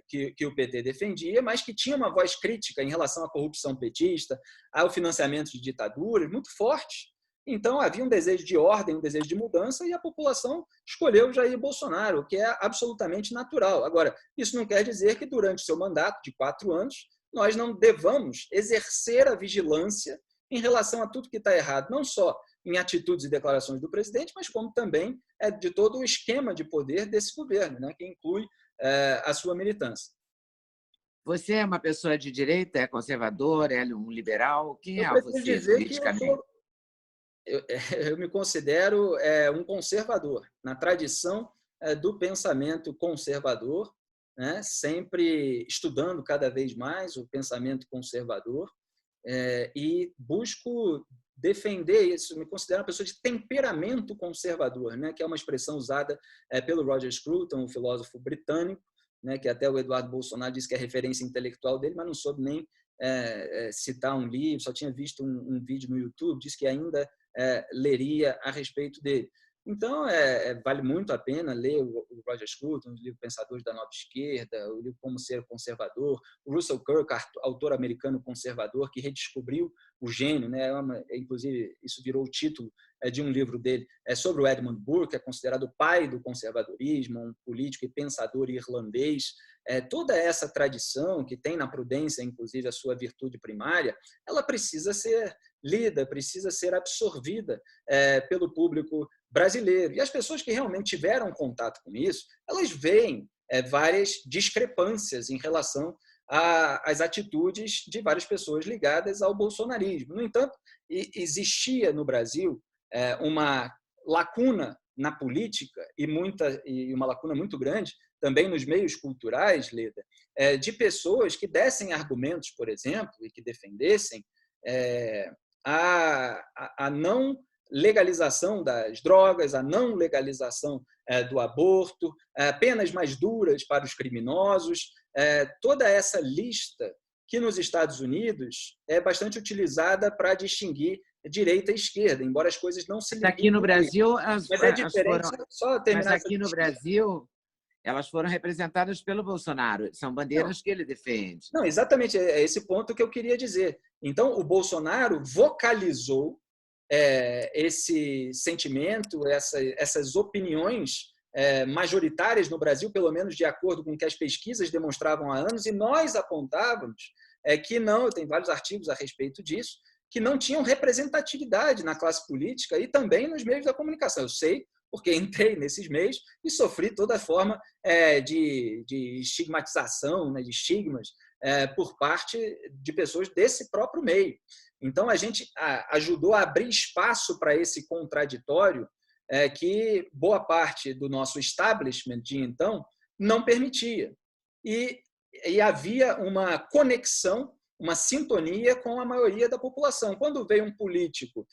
que o PT defendia, mas que tinha uma voz crítica em relação à corrupção petista, ao financiamento de ditaduras, muito forte. Então, havia um desejo de ordem, um desejo de mudança, e a população escolheu Jair Bolsonaro, o que é absolutamente natural. Agora, isso não quer dizer que, durante o seu mandato de 4 anos, nós não devamos exercer a vigilância em relação a tudo que está errado, não só em atitudes e declarações do presidente, mas como também de todo o esquema de poder desse governo, né, que inclui a sua militância. Você é uma pessoa de direita, é conservador, é um liberal? Quem Eu é preciso você dizer que politicamente? eu me considero um conservador, na tradição do pensamento conservador, né? Sempre estudando cada vez mais o pensamento conservador, e busco defender isso. Me considero uma pessoa de temperamento conservador, né? Que é uma expressão usada pelo Roger Scruton, um filósofo britânico, né? Que até o Eduardo Bolsonaro disse que é referência intelectual dele, mas não soube nem citar um livro, só tinha visto um vídeo no YouTube, disse que ainda leria a respeito dele. Então, vale muito a pena ler o Roger Scruton, o livro Pensadores da Nova Esquerda, o livro Como Ser Conservador, o Russell Kirk, autor americano conservador, que redescobriu o gênio, né? Inclusive, isso virou o título de um livro dele, sobre o Edmund Burke, que é considerado o pai do conservadorismo, um político e pensador irlandês. Toda essa tradição, que tem na prudência, inclusive, a sua virtude primária, ela precisa ser lida, precisa ser absorvida pelo público brasileiro. E as pessoas que realmente tiveram contato com isso, elas veem várias discrepâncias em relação às atitudes de várias pessoas ligadas ao bolsonarismo. No entanto, existia no Brasil uma lacuna na política e uma lacuna muito grande também nos meios culturais, Leda, de pessoas que dessem argumentos, por exemplo, e que defendessem a não legalização das drogas, a não legalização do aborto, penas mais duras para os criminosos, toda essa lista que nos Estados Unidos é bastante utilizada para distinguir direita e esquerda, embora as coisas não se limitem. Aqui no Brasil, mas é diferente, só terminar. Mas aqui no Brasil, elas foram representadas pelo Bolsonaro. São bandeiras que ele defende. Não, exatamente, é esse ponto que eu queria dizer. Então, o Bolsonaro vocalizou esse sentimento, essas opiniões majoritárias no Brasil, pelo menos de acordo com o que as pesquisas demonstravam há anos, e nós apontávamos que não, tem vários artigos a respeito disso, que não tinham representatividade na classe política e também nos meios da comunicação. Eu sei, porque entrei nesses meios e sofri toda forma de estigmatização, né, de estigmas, por parte de pessoas desse próprio meio. Então, a gente ajudou a abrir espaço para esse contraditório que boa parte do nosso establishment de então não permitia. E havia uma conexão, uma sintonia com a maioria da população. Quando veio um político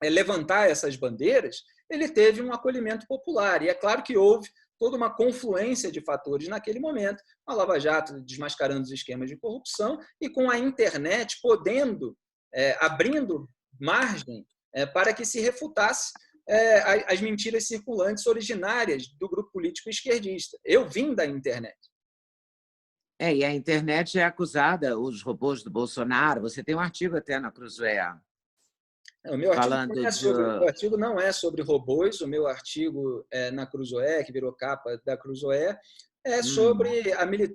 levantar essas bandeiras, ele teve um acolhimento popular. E é claro que houve toda uma confluência de fatores naquele momento, a Lava Jato desmascarando os esquemas de corrupção e com a internet podendo, abrindo margem para que se refutasse as mentiras circulantes originárias do grupo político esquerdista. Eu vim da internet. E a internet é acusada, os robôs do Bolsonaro. Você tem um artigo até na Cruzoé. O meu artigo não é sobre robôs, o meu artigo na Cruzoé, que virou capa da Cruzoé, é sobre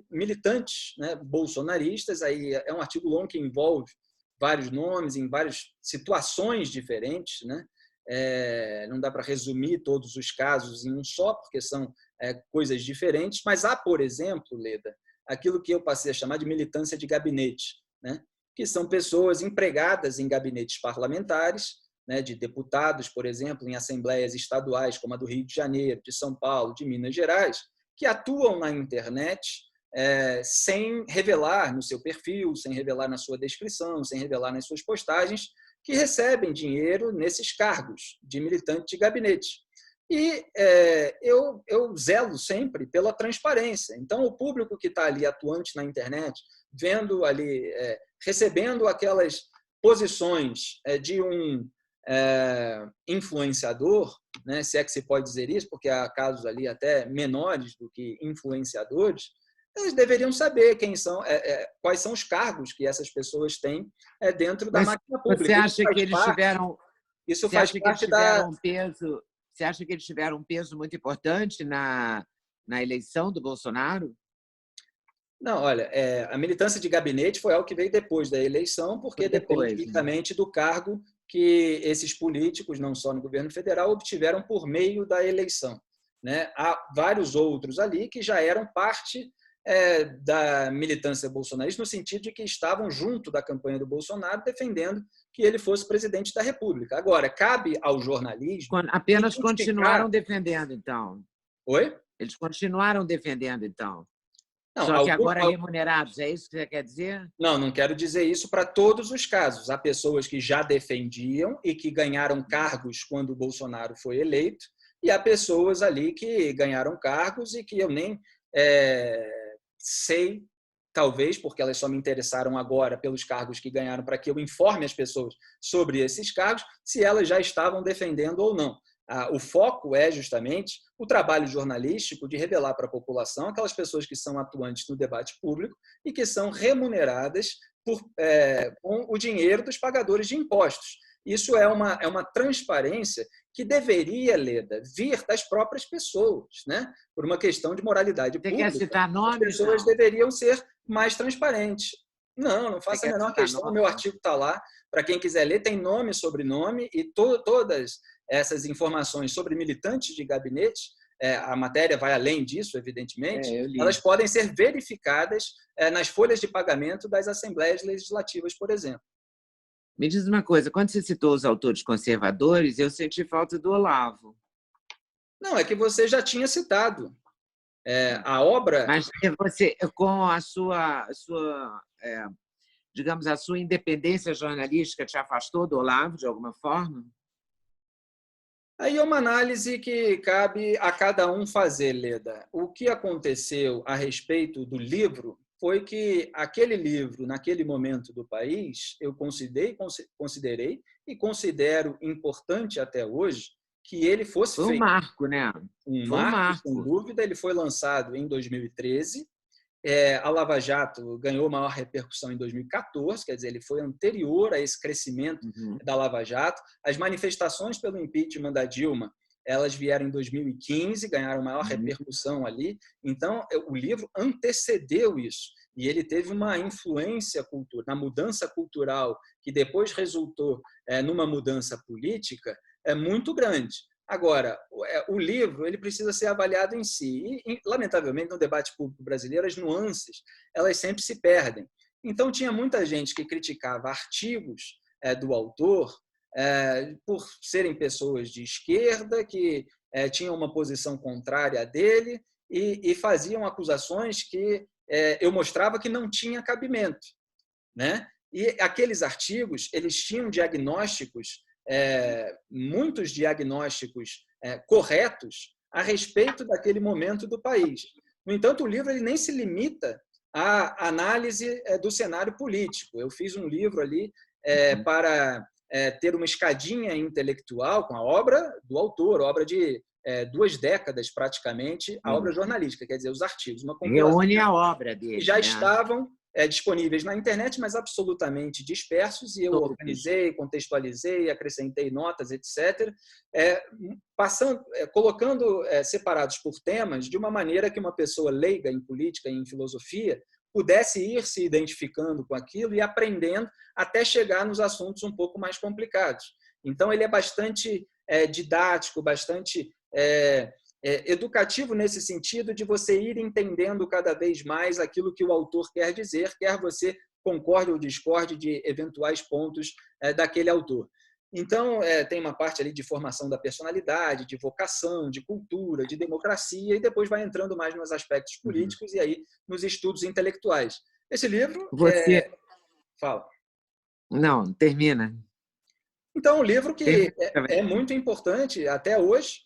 militantes, né, bolsonaristas. Aí é um artigo longo que envolve vários nomes em várias situações diferentes, né? Não dá para resumir todos os casos em um só, porque são coisas diferentes, mas há, por exemplo, Leda, aquilo que eu passei a chamar de militância de gabinete, né? Que são pessoas empregadas em gabinetes parlamentares, né, de deputados, por exemplo, em assembleias estaduais, como a do Rio de Janeiro, de São Paulo, de Minas Gerais, que atuam na internet sem revelar no seu perfil, sem revelar na sua descrição, sem revelar nas suas postagens, que recebem dinheiro nesses cargos de militante de gabinete. E eu zelo sempre pela transparência. Então, o público que está ali atuante na internet, vendo ali, recebendo aquelas posições de um influenciador, né, se é que se pode dizer isso, porque há casos ali até menores do que influenciadores, eles deveriam saber quais são os cargos que essas pessoas têm dentro da máquina pública. Você acha que eles tiveram... Isso faz parte da... Você acha que eles tiveram um peso muito importante na eleição do Bolsonaro? Não, olha, a militância de gabinete foi algo que veio depois da eleição, porque depende unicamente do cargo que esses políticos, não só no governo federal, obtiveram por meio da eleição, né? Há vários outros ali que já eram parte da militância bolsonarista, no sentido de que estavam junto da campanha do Bolsonaro, defendendo que ele fosse presidente da República. Agora, cabe ao jornalismo... Apenas continuaram defendendo, então. Oi? Eles continuaram defendendo, então. Não, só que agora remunerados, é isso que você quer dizer? Não quero dizer isso para todos os casos. Há pessoas que já defendiam e que ganharam cargos quando o Bolsonaro foi eleito, e há pessoas ali que ganharam cargos e que eu nem sei, talvez, porque elas só me interessaram agora pelos cargos que ganharam, para que eu informe as pessoas sobre esses cargos, se elas já estavam defendendo ou não. O foco é justamente o trabalho jornalístico de revelar para a população aquelas pessoas que são atuantes no debate público e que são remuneradas com o dinheiro dos pagadores de impostos. Isso é uma transparência que deveria, Leda, vir das próprias pessoas, né? Por uma questão de moralidade pública. Você quer citar nomes? As pessoas deveriam ser mais transparentes. Não faço a menor questão. O meu artigo está lá. Para quem quiser ler, tem nome, sobrenome e todas essas informações sobre militantes de gabinete, a matéria vai além disso, evidentemente, elas podem ser verificadas nas folhas de pagamento das assembleias legislativas, por exemplo. Me diz uma coisa, quando você citou os autores conservadores, eu senti falta do Olavo. Não, é que você já tinha citado. A obra... Mas você, com a sua digamos, a sua independência jornalística te afastou do Olavo, de alguma forma? Aí é uma análise que cabe a cada um fazer, Leda. O que aconteceu a respeito do livro foi que aquele livro, naquele momento do país, eu considerei e considero importante até hoje que ele fosse Foi um feito. marco, né? Um Foi um marco, sem marco. dúvida, ele foi lançado em 2013. A Lava Jato ganhou maior repercussão em 2014, quer dizer, ele foi anterior a esse crescimento Uhum. da Lava Jato. As manifestações pelo impeachment da Dilma, elas vieram em 2015, ganharam maior repercussão ali. Então, o livro antecedeu isso. E ele teve uma influência na mudança cultural, que depois resultou numa mudança política, muito grande. Agora, o livro ele precisa ser avaliado em si. E, lamentavelmente, no debate público brasileiro, as nuances elas sempre se perdem. Então, tinha muita gente que criticava artigos do autor por serem pessoas de esquerda, que tinham uma posição contrária a dele e faziam acusações que eu mostrava que não tinha cabimento, né? E aqueles artigos eles tinham diagnósticos, muitos diagnósticos corretos a respeito daquele momento do país. No entanto, o livro ele nem se limita à análise do cenário político. Eu fiz um livro ali para ter uma escadinha intelectual com a obra do autor, obra de 2 décadas praticamente, a obra jornalística, quer dizer, os artigos, uma compilação Reúne a obra que dele, já né? estavam disponíveis na internet, mas absolutamente dispersos, e eu Soltos. organizei, contextualizei, acrescentei notas, etc., colocando separados por temas, de uma maneira que uma pessoa leiga em política e em filosofia pudesse ir se identificando com aquilo e aprendendo até chegar nos assuntos um pouco mais complicados. Então, ele é bastante didático, bastante educativo nesse sentido de você ir entendendo cada vez mais aquilo que o autor quer dizer, quer você concorde ou discorde de eventuais pontos daquele autor. Então, tem uma parte ali de formação da personalidade, de vocação, de cultura, de democracia, e depois vai entrando mais nos aspectos políticos e aí nos estudos intelectuais. Esse livro Você... fala. Não, termina. Então, um livro que Termina. é muito importante até hoje,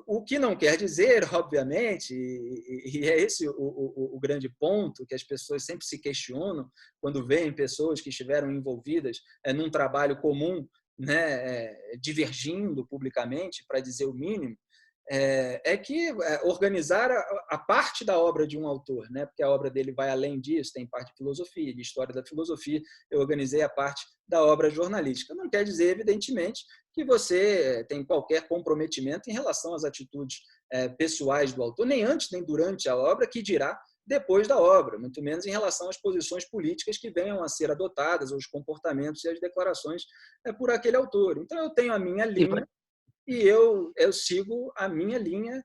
o que não quer dizer, obviamente, e é esse o grande ponto que as pessoas sempre se questionam quando veem pessoas que estiveram envolvidas num trabalho comum, né, divergindo publicamente, para dizer o mínimo, que organizar a parte da obra de um autor, né? Porque a obra dele vai além disso, tem parte de filosofia, de história da filosofia, eu organizei a parte da obra jornalística. Não quer dizer, evidentemente, que você tem qualquer comprometimento em relação às atitudes pessoais do autor, nem antes nem durante a obra, que dirá depois da obra, muito menos em relação às posições políticas que venham a ser adotadas, ou os comportamentos e as declarações por aquele autor. Então, eu tenho a minha linha, e eu sigo a minha linha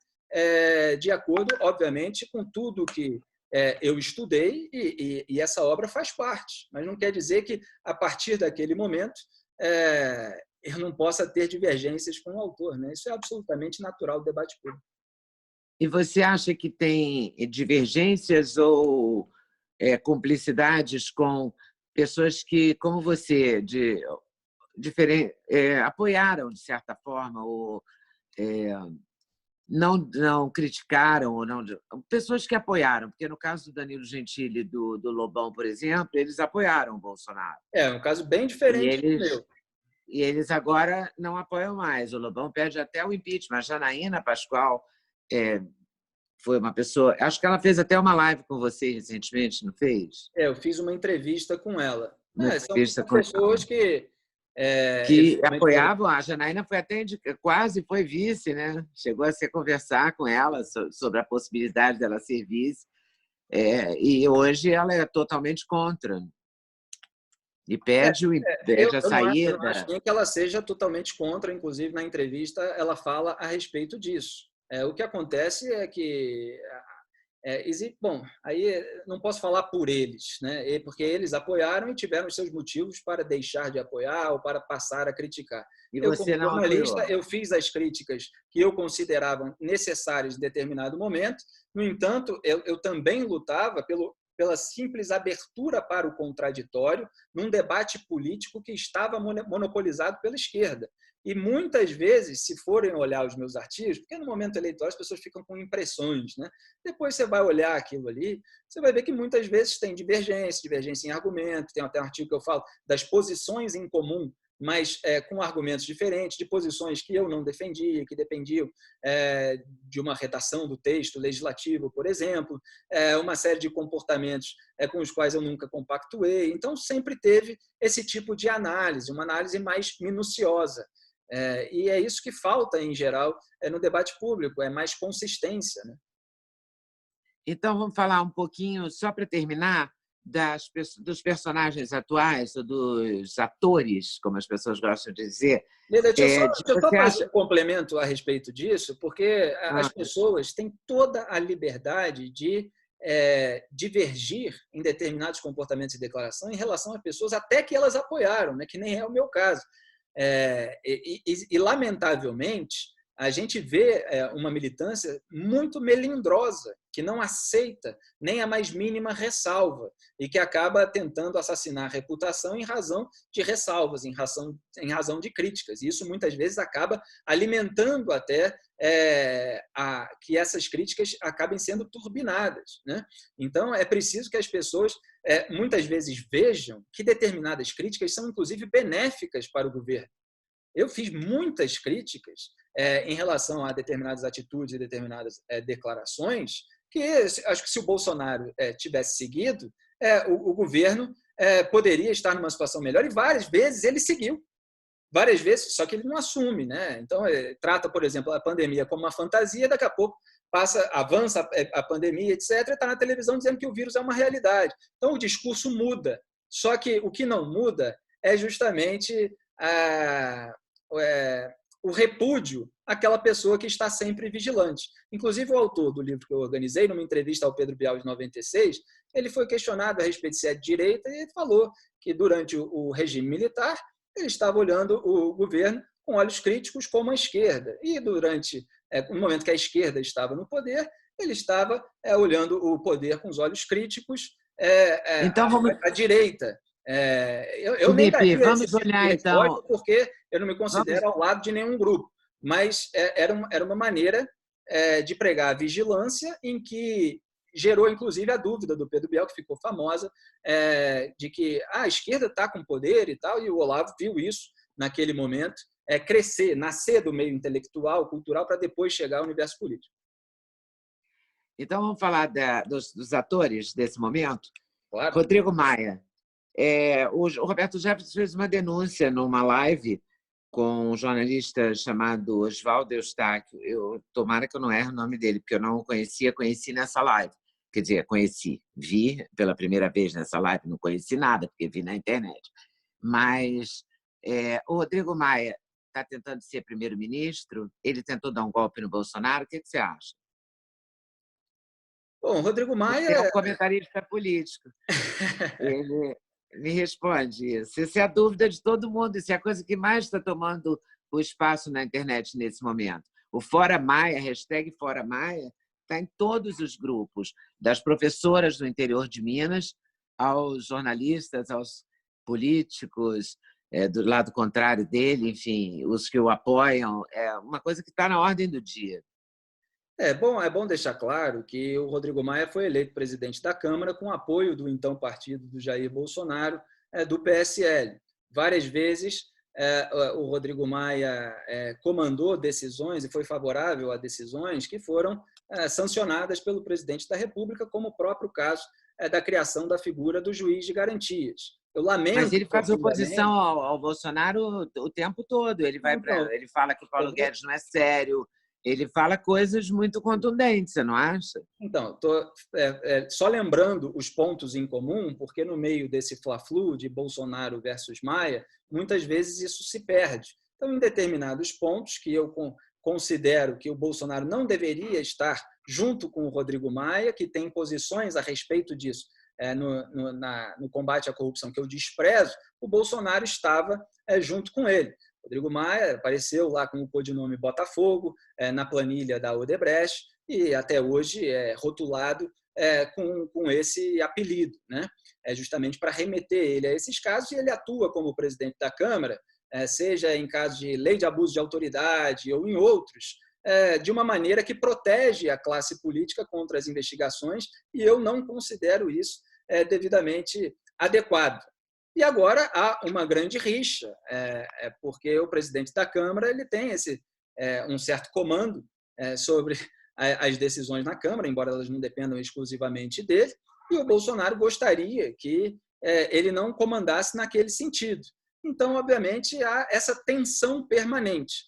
de acordo, obviamente, com tudo que eu estudei, e essa obra faz parte. Mas não quer dizer que, a partir daquele momento, eu não possa ter divergências com o autor, né? Isso é absolutamente natural do debate público. E você acha que tem divergências ou cumplicidades com pessoas que, como você, apoiaram, de certa forma, ou não criticaram, ou não, pessoas que apoiaram, porque no caso do Danilo Gentili e do Lobão, por exemplo, eles apoiaram o Bolsonaro. É um caso bem E diferente do meu. eles agora não apoiam mais. O Lobão pede até o impeachment. A Janaína Pascoal foi uma pessoa... Acho que ela fez até uma live com você recentemente, não fez? Eu fiz uma entrevista com ela. São Com pessoas que apoiavam. A Janaína foi até quase foi vice, né? Chegou a se conversar com ela sobre a possibilidade dela ser vice. E hoje ela é totalmente contra. E pede a saída. Eu não acho nem que ela seja totalmente contra, inclusive na entrevista ela fala a respeito disso. O que acontece é que bom, aí não posso falar por eles, né? Porque eles apoiaram e tiveram os seus motivos para deixar de apoiar ou para passar a criticar. E Eu, você como não jornalista, apoiou? eu fiz as críticas que eu considerava necessárias em determinado momento. No entanto, eu também lutava pela simples abertura para o contraditório num debate político que estava monopolizado pela esquerda. E muitas vezes, se forem olhar os meus artigos, porque no momento eleitoral as pessoas ficam com impressões, né? Depois você vai olhar aquilo ali, você vai ver que muitas vezes tem divergência em argumento, tem até um artigo que eu falo das posições em comum, mas com argumentos diferentes, de posições que eu não defendia, que dependiam de uma redação do texto legislativo, por exemplo, uma série de comportamentos com os quais eu nunca compactuei. Então, sempre teve esse tipo de análise, uma análise mais minuciosa. E é isso que falta, em geral, no debate público, é mais consistência, né? Então, vamos falar um pouquinho, só para terminar, dos personagens atuais, ou dos atores, como as pessoas gostam de dizer. Leda, deixa eu só Você fazer acha... um complemento a respeito disso, porque as pessoas têm toda a liberdade de divergir em determinados comportamentos e declarações em relação a pessoas até que elas apoiaram, né? Que nem é o meu caso. Lamentavelmente, a gente vê uma militância muito melindrosa, que não aceita nem a mais mínima ressalva e que acaba tentando assassinar a reputação em razão de ressalvas, em razão de críticas. E isso, muitas vezes, acaba alimentando até que essas críticas acabem sendo turbinadas, né? Então, é preciso que as pessoas, muitas vezes, vejam que determinadas críticas são, inclusive, benéficas para o governo. Eu fiz muitas críticas em relação a determinadas atitudes e determinadas declarações que acho que se o Bolsonaro tivesse seguido, o governo poderia estar numa situação melhor, e várias vezes ele seguiu. Várias vezes, só que ele não assume, né? Então, trata, por exemplo, a pandemia como uma fantasia, daqui a pouco avança a pandemia, etc., e está na televisão dizendo que o vírus é uma realidade. Então, o discurso muda. Só que o que não muda é justamente o repúdio àquela pessoa que está sempre vigilante. Inclusive, o autor do livro que eu organizei, numa entrevista ao Pedro Bial de 96, ele foi questionado a respeito se é de direita e ele falou que, durante o regime militar, ele estava olhando o governo com olhos críticos como a esquerda. E, no momento que a esquerda estava no poder, ele estava olhando o poder com os olhos críticos Então, vamos... à direita. Eu Felipe, negaria esse vamos tipo de olhar, então... retórica porque eu não me considero ao lado de nenhum grupo, mas era uma maneira de pregar a vigilância, em que gerou, inclusive, a dúvida do Pedro Bial, que ficou famosa, de que a esquerda está com poder e tal, e o Olavo viu isso naquele momento, crescer, nascer do meio intelectual, cultural, para depois chegar ao universo político. Então, vamos falar dos atores desse momento? Claro. Rodrigo Maia. O Roberto Jefferson fez uma denúncia numa live com um jornalista chamado Oswaldo Eustáquio. Tomara que eu não erre o nome dele, porque eu não o conhecia, conheci nessa live. Quer dizer, vi pela primeira vez nessa live, não conheci nada, porque vi na internet. Mas o Rodrigo Maia está tentando ser primeiro-ministro, ele tentou dar um golpe no Bolsonaro, o que você acha? Bom, Rodrigo Maia... Você é um comentarista político. Ele me responde isso. Isso é a dúvida de todo mundo, isso é a coisa que mais está tomando o espaço na internet nesse momento. O Fora Maia, hashtag Fora Maia, está em todos os grupos, das professoras do interior de Minas aos jornalistas, aos políticos do lado contrário dele, enfim, os que o apoiam. É uma coisa que está na ordem do dia. É bom deixar claro que o Rodrigo Maia foi eleito presidente da Câmara com apoio do então partido do Jair Bolsonaro, do PSL. Várias vezes o Rodrigo Maia comandou decisões e foi favorável a decisões que foram sancionadas pelo presidente da República, como o próprio caso da criação da figura do juiz de garantias. Eu lamento. Mas ele faz oposição ao Bolsonaro o tempo todo. Ele fala que o Paulo Guedes não é sério. Ele fala coisas muito contundentes, você não acha? Então, estou só lembrando os pontos em comum, porque no meio desse fla-flu de Bolsonaro versus Maia, muitas vezes isso se perde. Então, em determinados pontos que eu considero que o Bolsonaro não deveria estar junto com o Rodrigo Maia, que tem posições a respeito disso no combate à corrupção que eu desprezo, o Bolsonaro estava junto com ele. Rodrigo Maia apareceu lá com o codinome Botafogo, na planilha da Odebrecht, e até hoje é rotulado com esse apelido, né? Justamente para remeter ele a esses casos, e ele atua como presidente da Câmara, seja em caso de lei de abuso de autoridade ou em outros, de uma maneira que protege a classe política contra as investigações, e eu não considero isso devidamente adequado. E agora há uma grande rixa, porque o presidente da Câmara ele tem um certo comando sobre as decisões na Câmara, embora elas não dependam exclusivamente dele, e o Bolsonaro gostaria que ele não comandasse naquele sentido. Então, obviamente, há essa tensão permanente.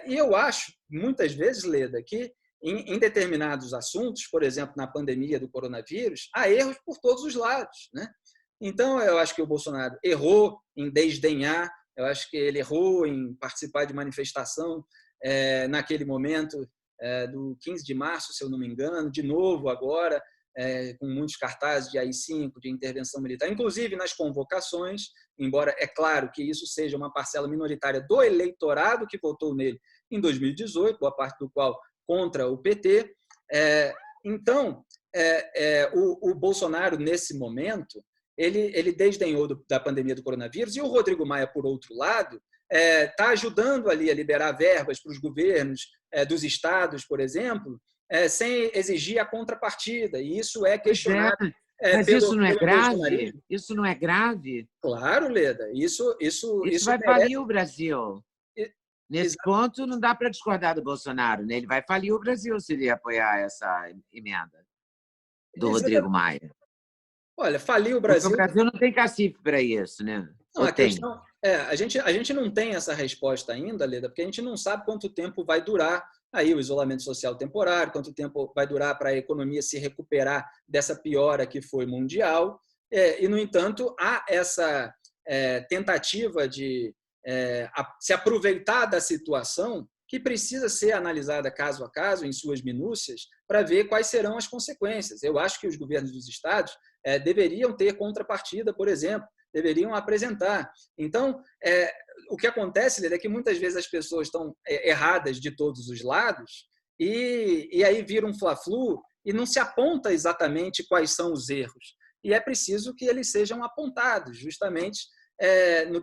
E eu acho, muitas vezes, Leda, que em determinados assuntos, por exemplo, na pandemia do coronavírus, há erros por todos os lados, né? Então, eu acho que o Bolsonaro errou em desdenhar, eu acho que ele errou em participar de manifestação naquele momento do 15 de março, se eu não me engano, de novo agora, com muitos cartazes de AI-5, de intervenção militar, inclusive nas convocações, embora é claro que isso seja uma parcela minoritária do eleitorado que votou nele em 2018, boa parte do qual contra o PT. Então, o Bolsonaro, nesse momento, ele desdenhou da pandemia do coronavírus, e o Rodrigo Maia, por outro lado, está ajudando ali a liberar verbas para os governos dos estados, por exemplo, sem exigir a contrapartida, e isso é questionado mas pelo isso não é grave? bolsonarismo. Isso não é grave? Claro, Leda, isso vai merece... falir o Brasil. Nesse ponto, não dá para discordar do Bolsonaro, né? Ele vai falir o Brasil se ele apoiar essa emenda do Rodrigo Maia. Olha, falir o Brasil... Porque o Brasil não tem cacife para isso, né? Não, a questão a gente não tem essa resposta ainda, Leda, porque a gente não sabe quanto tempo vai durar aí o isolamento social temporário, quanto tempo vai durar para a economia se recuperar dessa piora que foi mundial. E, no entanto, há essa tentativa de se aproveitar da situação, que precisa ser analisada caso a caso, em suas minúcias, para ver quais serão as consequências. Eu acho que os governos dos estados deveriam ter contrapartida, por exemplo, deveriam apresentar. Então, o que acontece é que muitas vezes as pessoas estão erradas de todos os lados, e aí vira um fla-flu e não se aponta exatamente quais são os erros. E é preciso que eles sejam apontados, justamente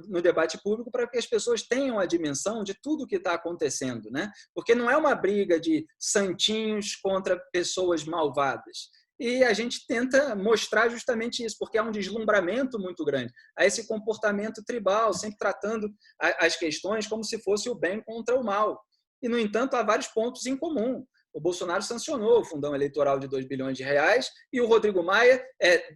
no debate público, para que as pessoas tenham a dimensão de tudo o que está acontecendo, né? Porque não é uma briga de santinhos contra pessoas malvadas. E a gente tenta mostrar justamente isso, porque há um deslumbramento muito grande, há esse comportamento tribal, sempre tratando as questões como se fosse o bem contra o mal. E, no entanto, há vários pontos em comum. O Bolsonaro sancionou o fundão eleitoral de 2 bilhões de reais, e o Rodrigo Maia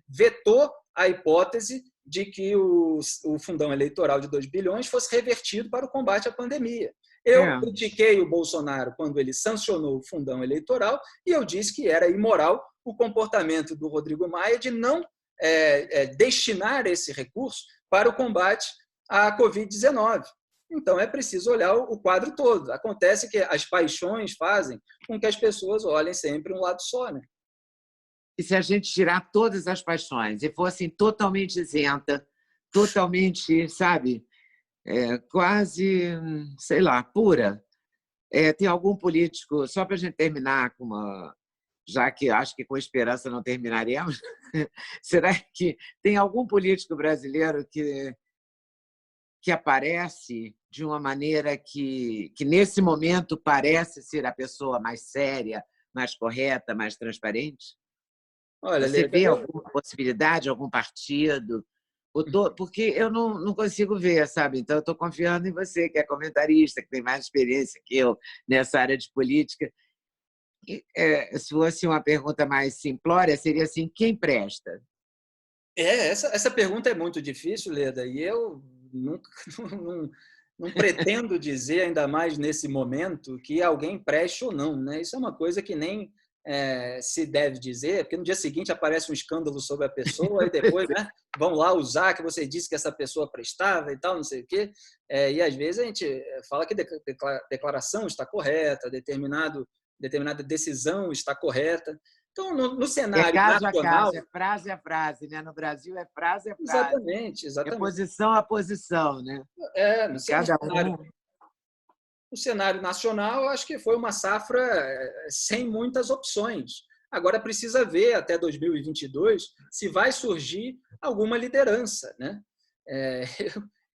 vetou a hipótese de que o fundão eleitoral de 2 bilhões fosse revertido para o combate à pandemia. Eu critiquei o Bolsonaro quando ele sancionou o fundão eleitoral, e eu disse que era imoral o comportamento do Rodrigo Maia de não destinar esse recurso para o combate à Covid-19. Então, é preciso olhar o quadro todo. Acontece que as paixões fazem com que as pessoas olhem sempre um lado só, né? E se a gente tirar todas as paixões e fosse totalmente isenta, totalmente, sabe, quase, sei lá, pura, tem algum político, só para a gente terminar com uma... já que acho que com esperança não terminaremos, será que tem algum político brasileiro que aparece de uma maneira que nesse momento parece ser a pessoa mais séria, mais correta, mais transparente? Olha, você vê alguma possibilidade, algum partido? Porque eu não consigo ver, sabe? Então, eu estou confiando em você, que é comentarista, que tem mais experiência que eu nessa área de política. Se fosse uma pergunta mais simplória, seria assim: quem presta? Essa pergunta é muito difícil, Leda, e eu nunca, não pretendo dizer, ainda mais nesse momento, que alguém preste ou não, né? Isso é uma coisa que nem se deve dizer, porque no dia seguinte aparece um escândalo sobre a pessoa e depois vão lá usar que você disse que essa pessoa prestava e tal, não sei o quê. E às vezes a gente fala que declaração está correta, determinada decisão está correta. Então, no cenário caso nacional... a caso, é frase, né? No Brasil é frase, é frase. Exatamente. É posição a posição, né? No cenário nacional, acho que foi uma safra sem muitas opções. Agora precisa ver até 2022 se vai surgir alguma liderança, né?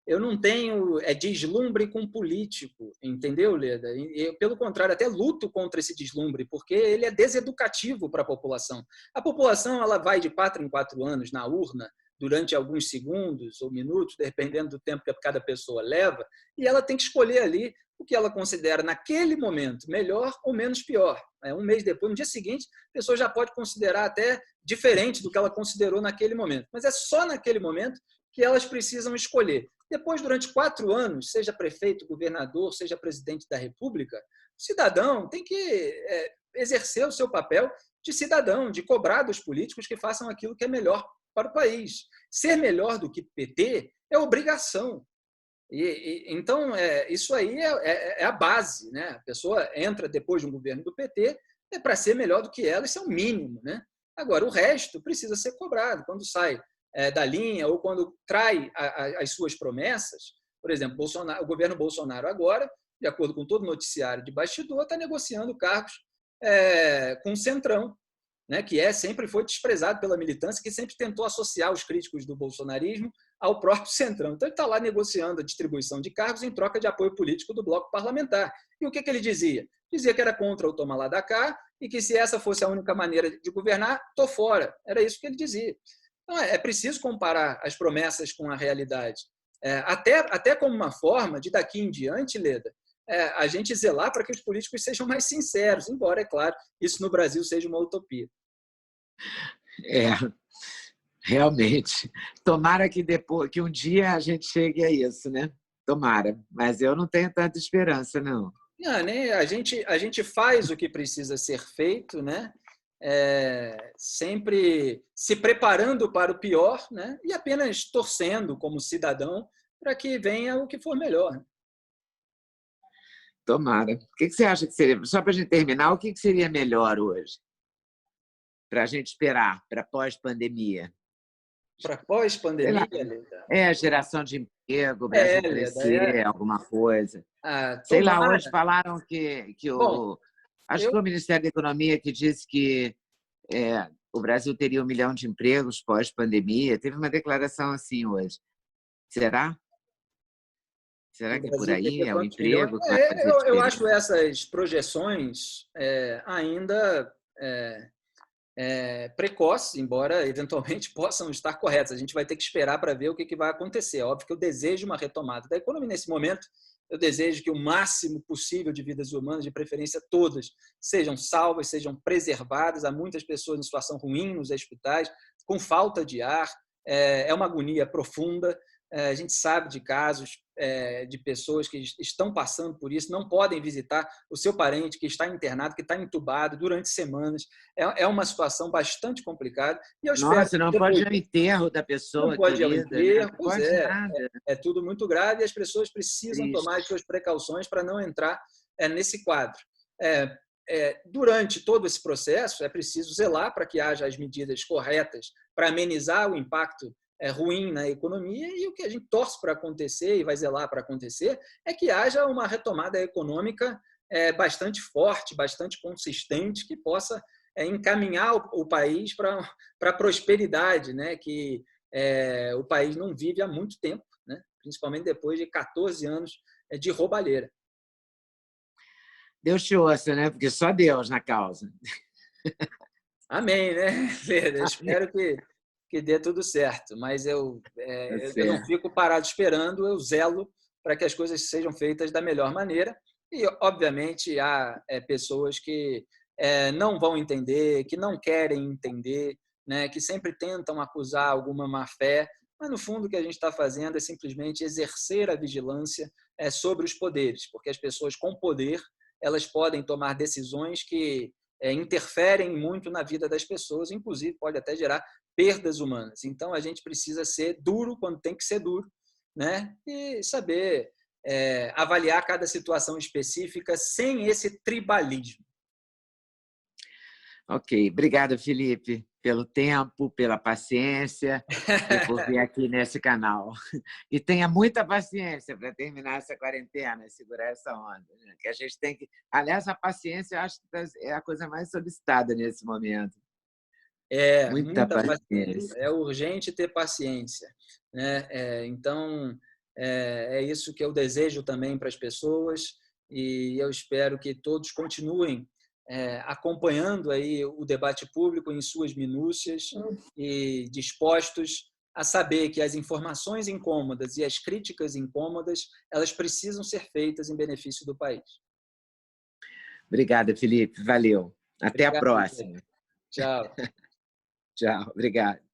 Eu não tenho deslumbre com político, entendeu, Leda? Eu, pelo contrário, até luto contra esse deslumbre, porque ele é deseducativo para a população. A população ela vai de 4 em 4 anos na urna, durante alguns segundos ou minutos, dependendo do tempo que cada pessoa leva, e ela tem que escolher ali o que ela considera naquele momento melhor ou menos pior. Um mês depois, no dia seguinte, a pessoa já pode considerar até diferente do que ela considerou naquele momento. Mas é só naquele momento que elas precisam escolher. Depois, durante 4 anos, seja prefeito, governador, seja presidente da República, o cidadão tem que exercer o seu papel de cidadão, de cobrar dos políticos que façam aquilo que é melhor para o país. Ser melhor do que PT é obrigação. Então, isso aí é a base, né? A pessoa entra depois de um governo do PT para ser melhor do que ela, isso é o mínimo, né? Agora, o resto precisa ser cobrado. Quando sai da linha ou quando trai as suas promessas, por exemplo, o governo Bolsonaro agora, de acordo com todo o noticiário de bastidor, está negociando cargos com o Centrão, né, que sempre foi desprezado pela militância, que sempre tentou associar os críticos do bolsonarismo ao próprio Centrão. Então, ele está lá negociando a distribuição de cargos em troca de apoio político do bloco parlamentar. E o que ele dizia? Dizia que era contra o toma lá da cá e que, se essa fosse a única maneira de governar, estou fora. Era isso que ele dizia. Então, é preciso comparar as promessas com a realidade. Até como uma forma de, daqui em diante, Leda, a gente zelar para que os políticos sejam mais sinceros, embora, é claro, isso no Brasil seja uma utopia. Realmente. Tomara que um dia a gente chegue a isso, né? Tomara. Mas eu não tenho tanta esperança, não. Não, né? A gente faz o que precisa ser feito, né? Sempre se preparando para o pior, né? E apenas torcendo como cidadão para que venha o que for melhor. Tomara. O que você acha que seria, só para a gente terminar, o que seria melhor hoje? Para a gente esperar, para pós-pandemia? Para pós-pandemia, Leda? Geração de emprego, o Brasil crescer, alguma coisa. Sei lá, hoje falaram que acho que foi o Ministério da Economia que disse que o Brasil teria 1 milhão de empregos pós-pandemia. Teve uma declaração assim hoje. Será? Será que por aí é o emprego que vai fazer diferença? Eu acho essas projeções ainda precoces, embora eventualmente possam estar corretas. A gente vai ter que esperar para ver o que vai acontecer. É óbvio que eu desejo uma retomada da economia. Nesse momento, eu desejo que o máximo possível de vidas humanas, de preferência todas, sejam salvas, sejam preservadas. Há muitas pessoas em situação ruim nos hospitais, com falta de ar. É uma agonia profunda. A gente sabe de casos de pessoas que estão passando por isso, não podem visitar o seu parente que está internado, que está entubado durante semanas. É uma situação bastante complicada. E eu espero não pode ir ao enterro da pessoa. Não pode ir ao enterro, né? Pois é tudo muito grave e as pessoas precisam tomar as suas precauções para não entrar nesse quadro. Durante todo esse processo, é preciso zelar para que haja as medidas corretas para amenizar o impacto ruim na economia, e o que a gente torce para acontecer e vai zelar para acontecer é que haja uma retomada econômica bastante forte, bastante consistente, que possa encaminhar o país para a prosperidade, né? Que o país não vive há muito tempo, né? Principalmente depois de 14 anos de roubalheira. Deus te ouça, né? Porque só Deus na causa. Amém, né? Eu espero que dê tudo certo, mas eu não fico parado esperando, eu zelo para que as coisas sejam feitas da melhor maneira. E, obviamente, há pessoas que não vão entender, que não querem entender, né, que sempre tentam acusar alguma má-fé, mas, no fundo, o que a gente está fazendo é simplesmente exercer a vigilância sobre os poderes, porque as pessoas com poder elas podem tomar decisões que interferem muito na vida das pessoas, inclusive pode até gerar perdas humanas. Então, a gente precisa ser duro quando tem que ser duro, né? E saber avaliar cada situação específica sem esse tribalismo. Ok, obrigada, Felipe, pelo tempo, pela paciência e por vir aqui nesse canal. E tenha muita paciência para terminar essa quarentena e segurar essa onda, né? Que a gente tem que. Aliás, a paciência eu acho que é a coisa mais solicitada nesse momento. É, Muita muita paciência. paciência. É urgente ter paciência, né? Então, é isso que eu desejo também para as pessoas e eu espero que todos continuem acompanhando aí o debate público em suas minúcias e dispostos a saber que as informações incômodas e as críticas incômodas, elas precisam ser feitas em benefício do país. Obrigada, Felipe. Valeu. Até a Obrigado, próxima. Tchau. Tchau. Obrigada.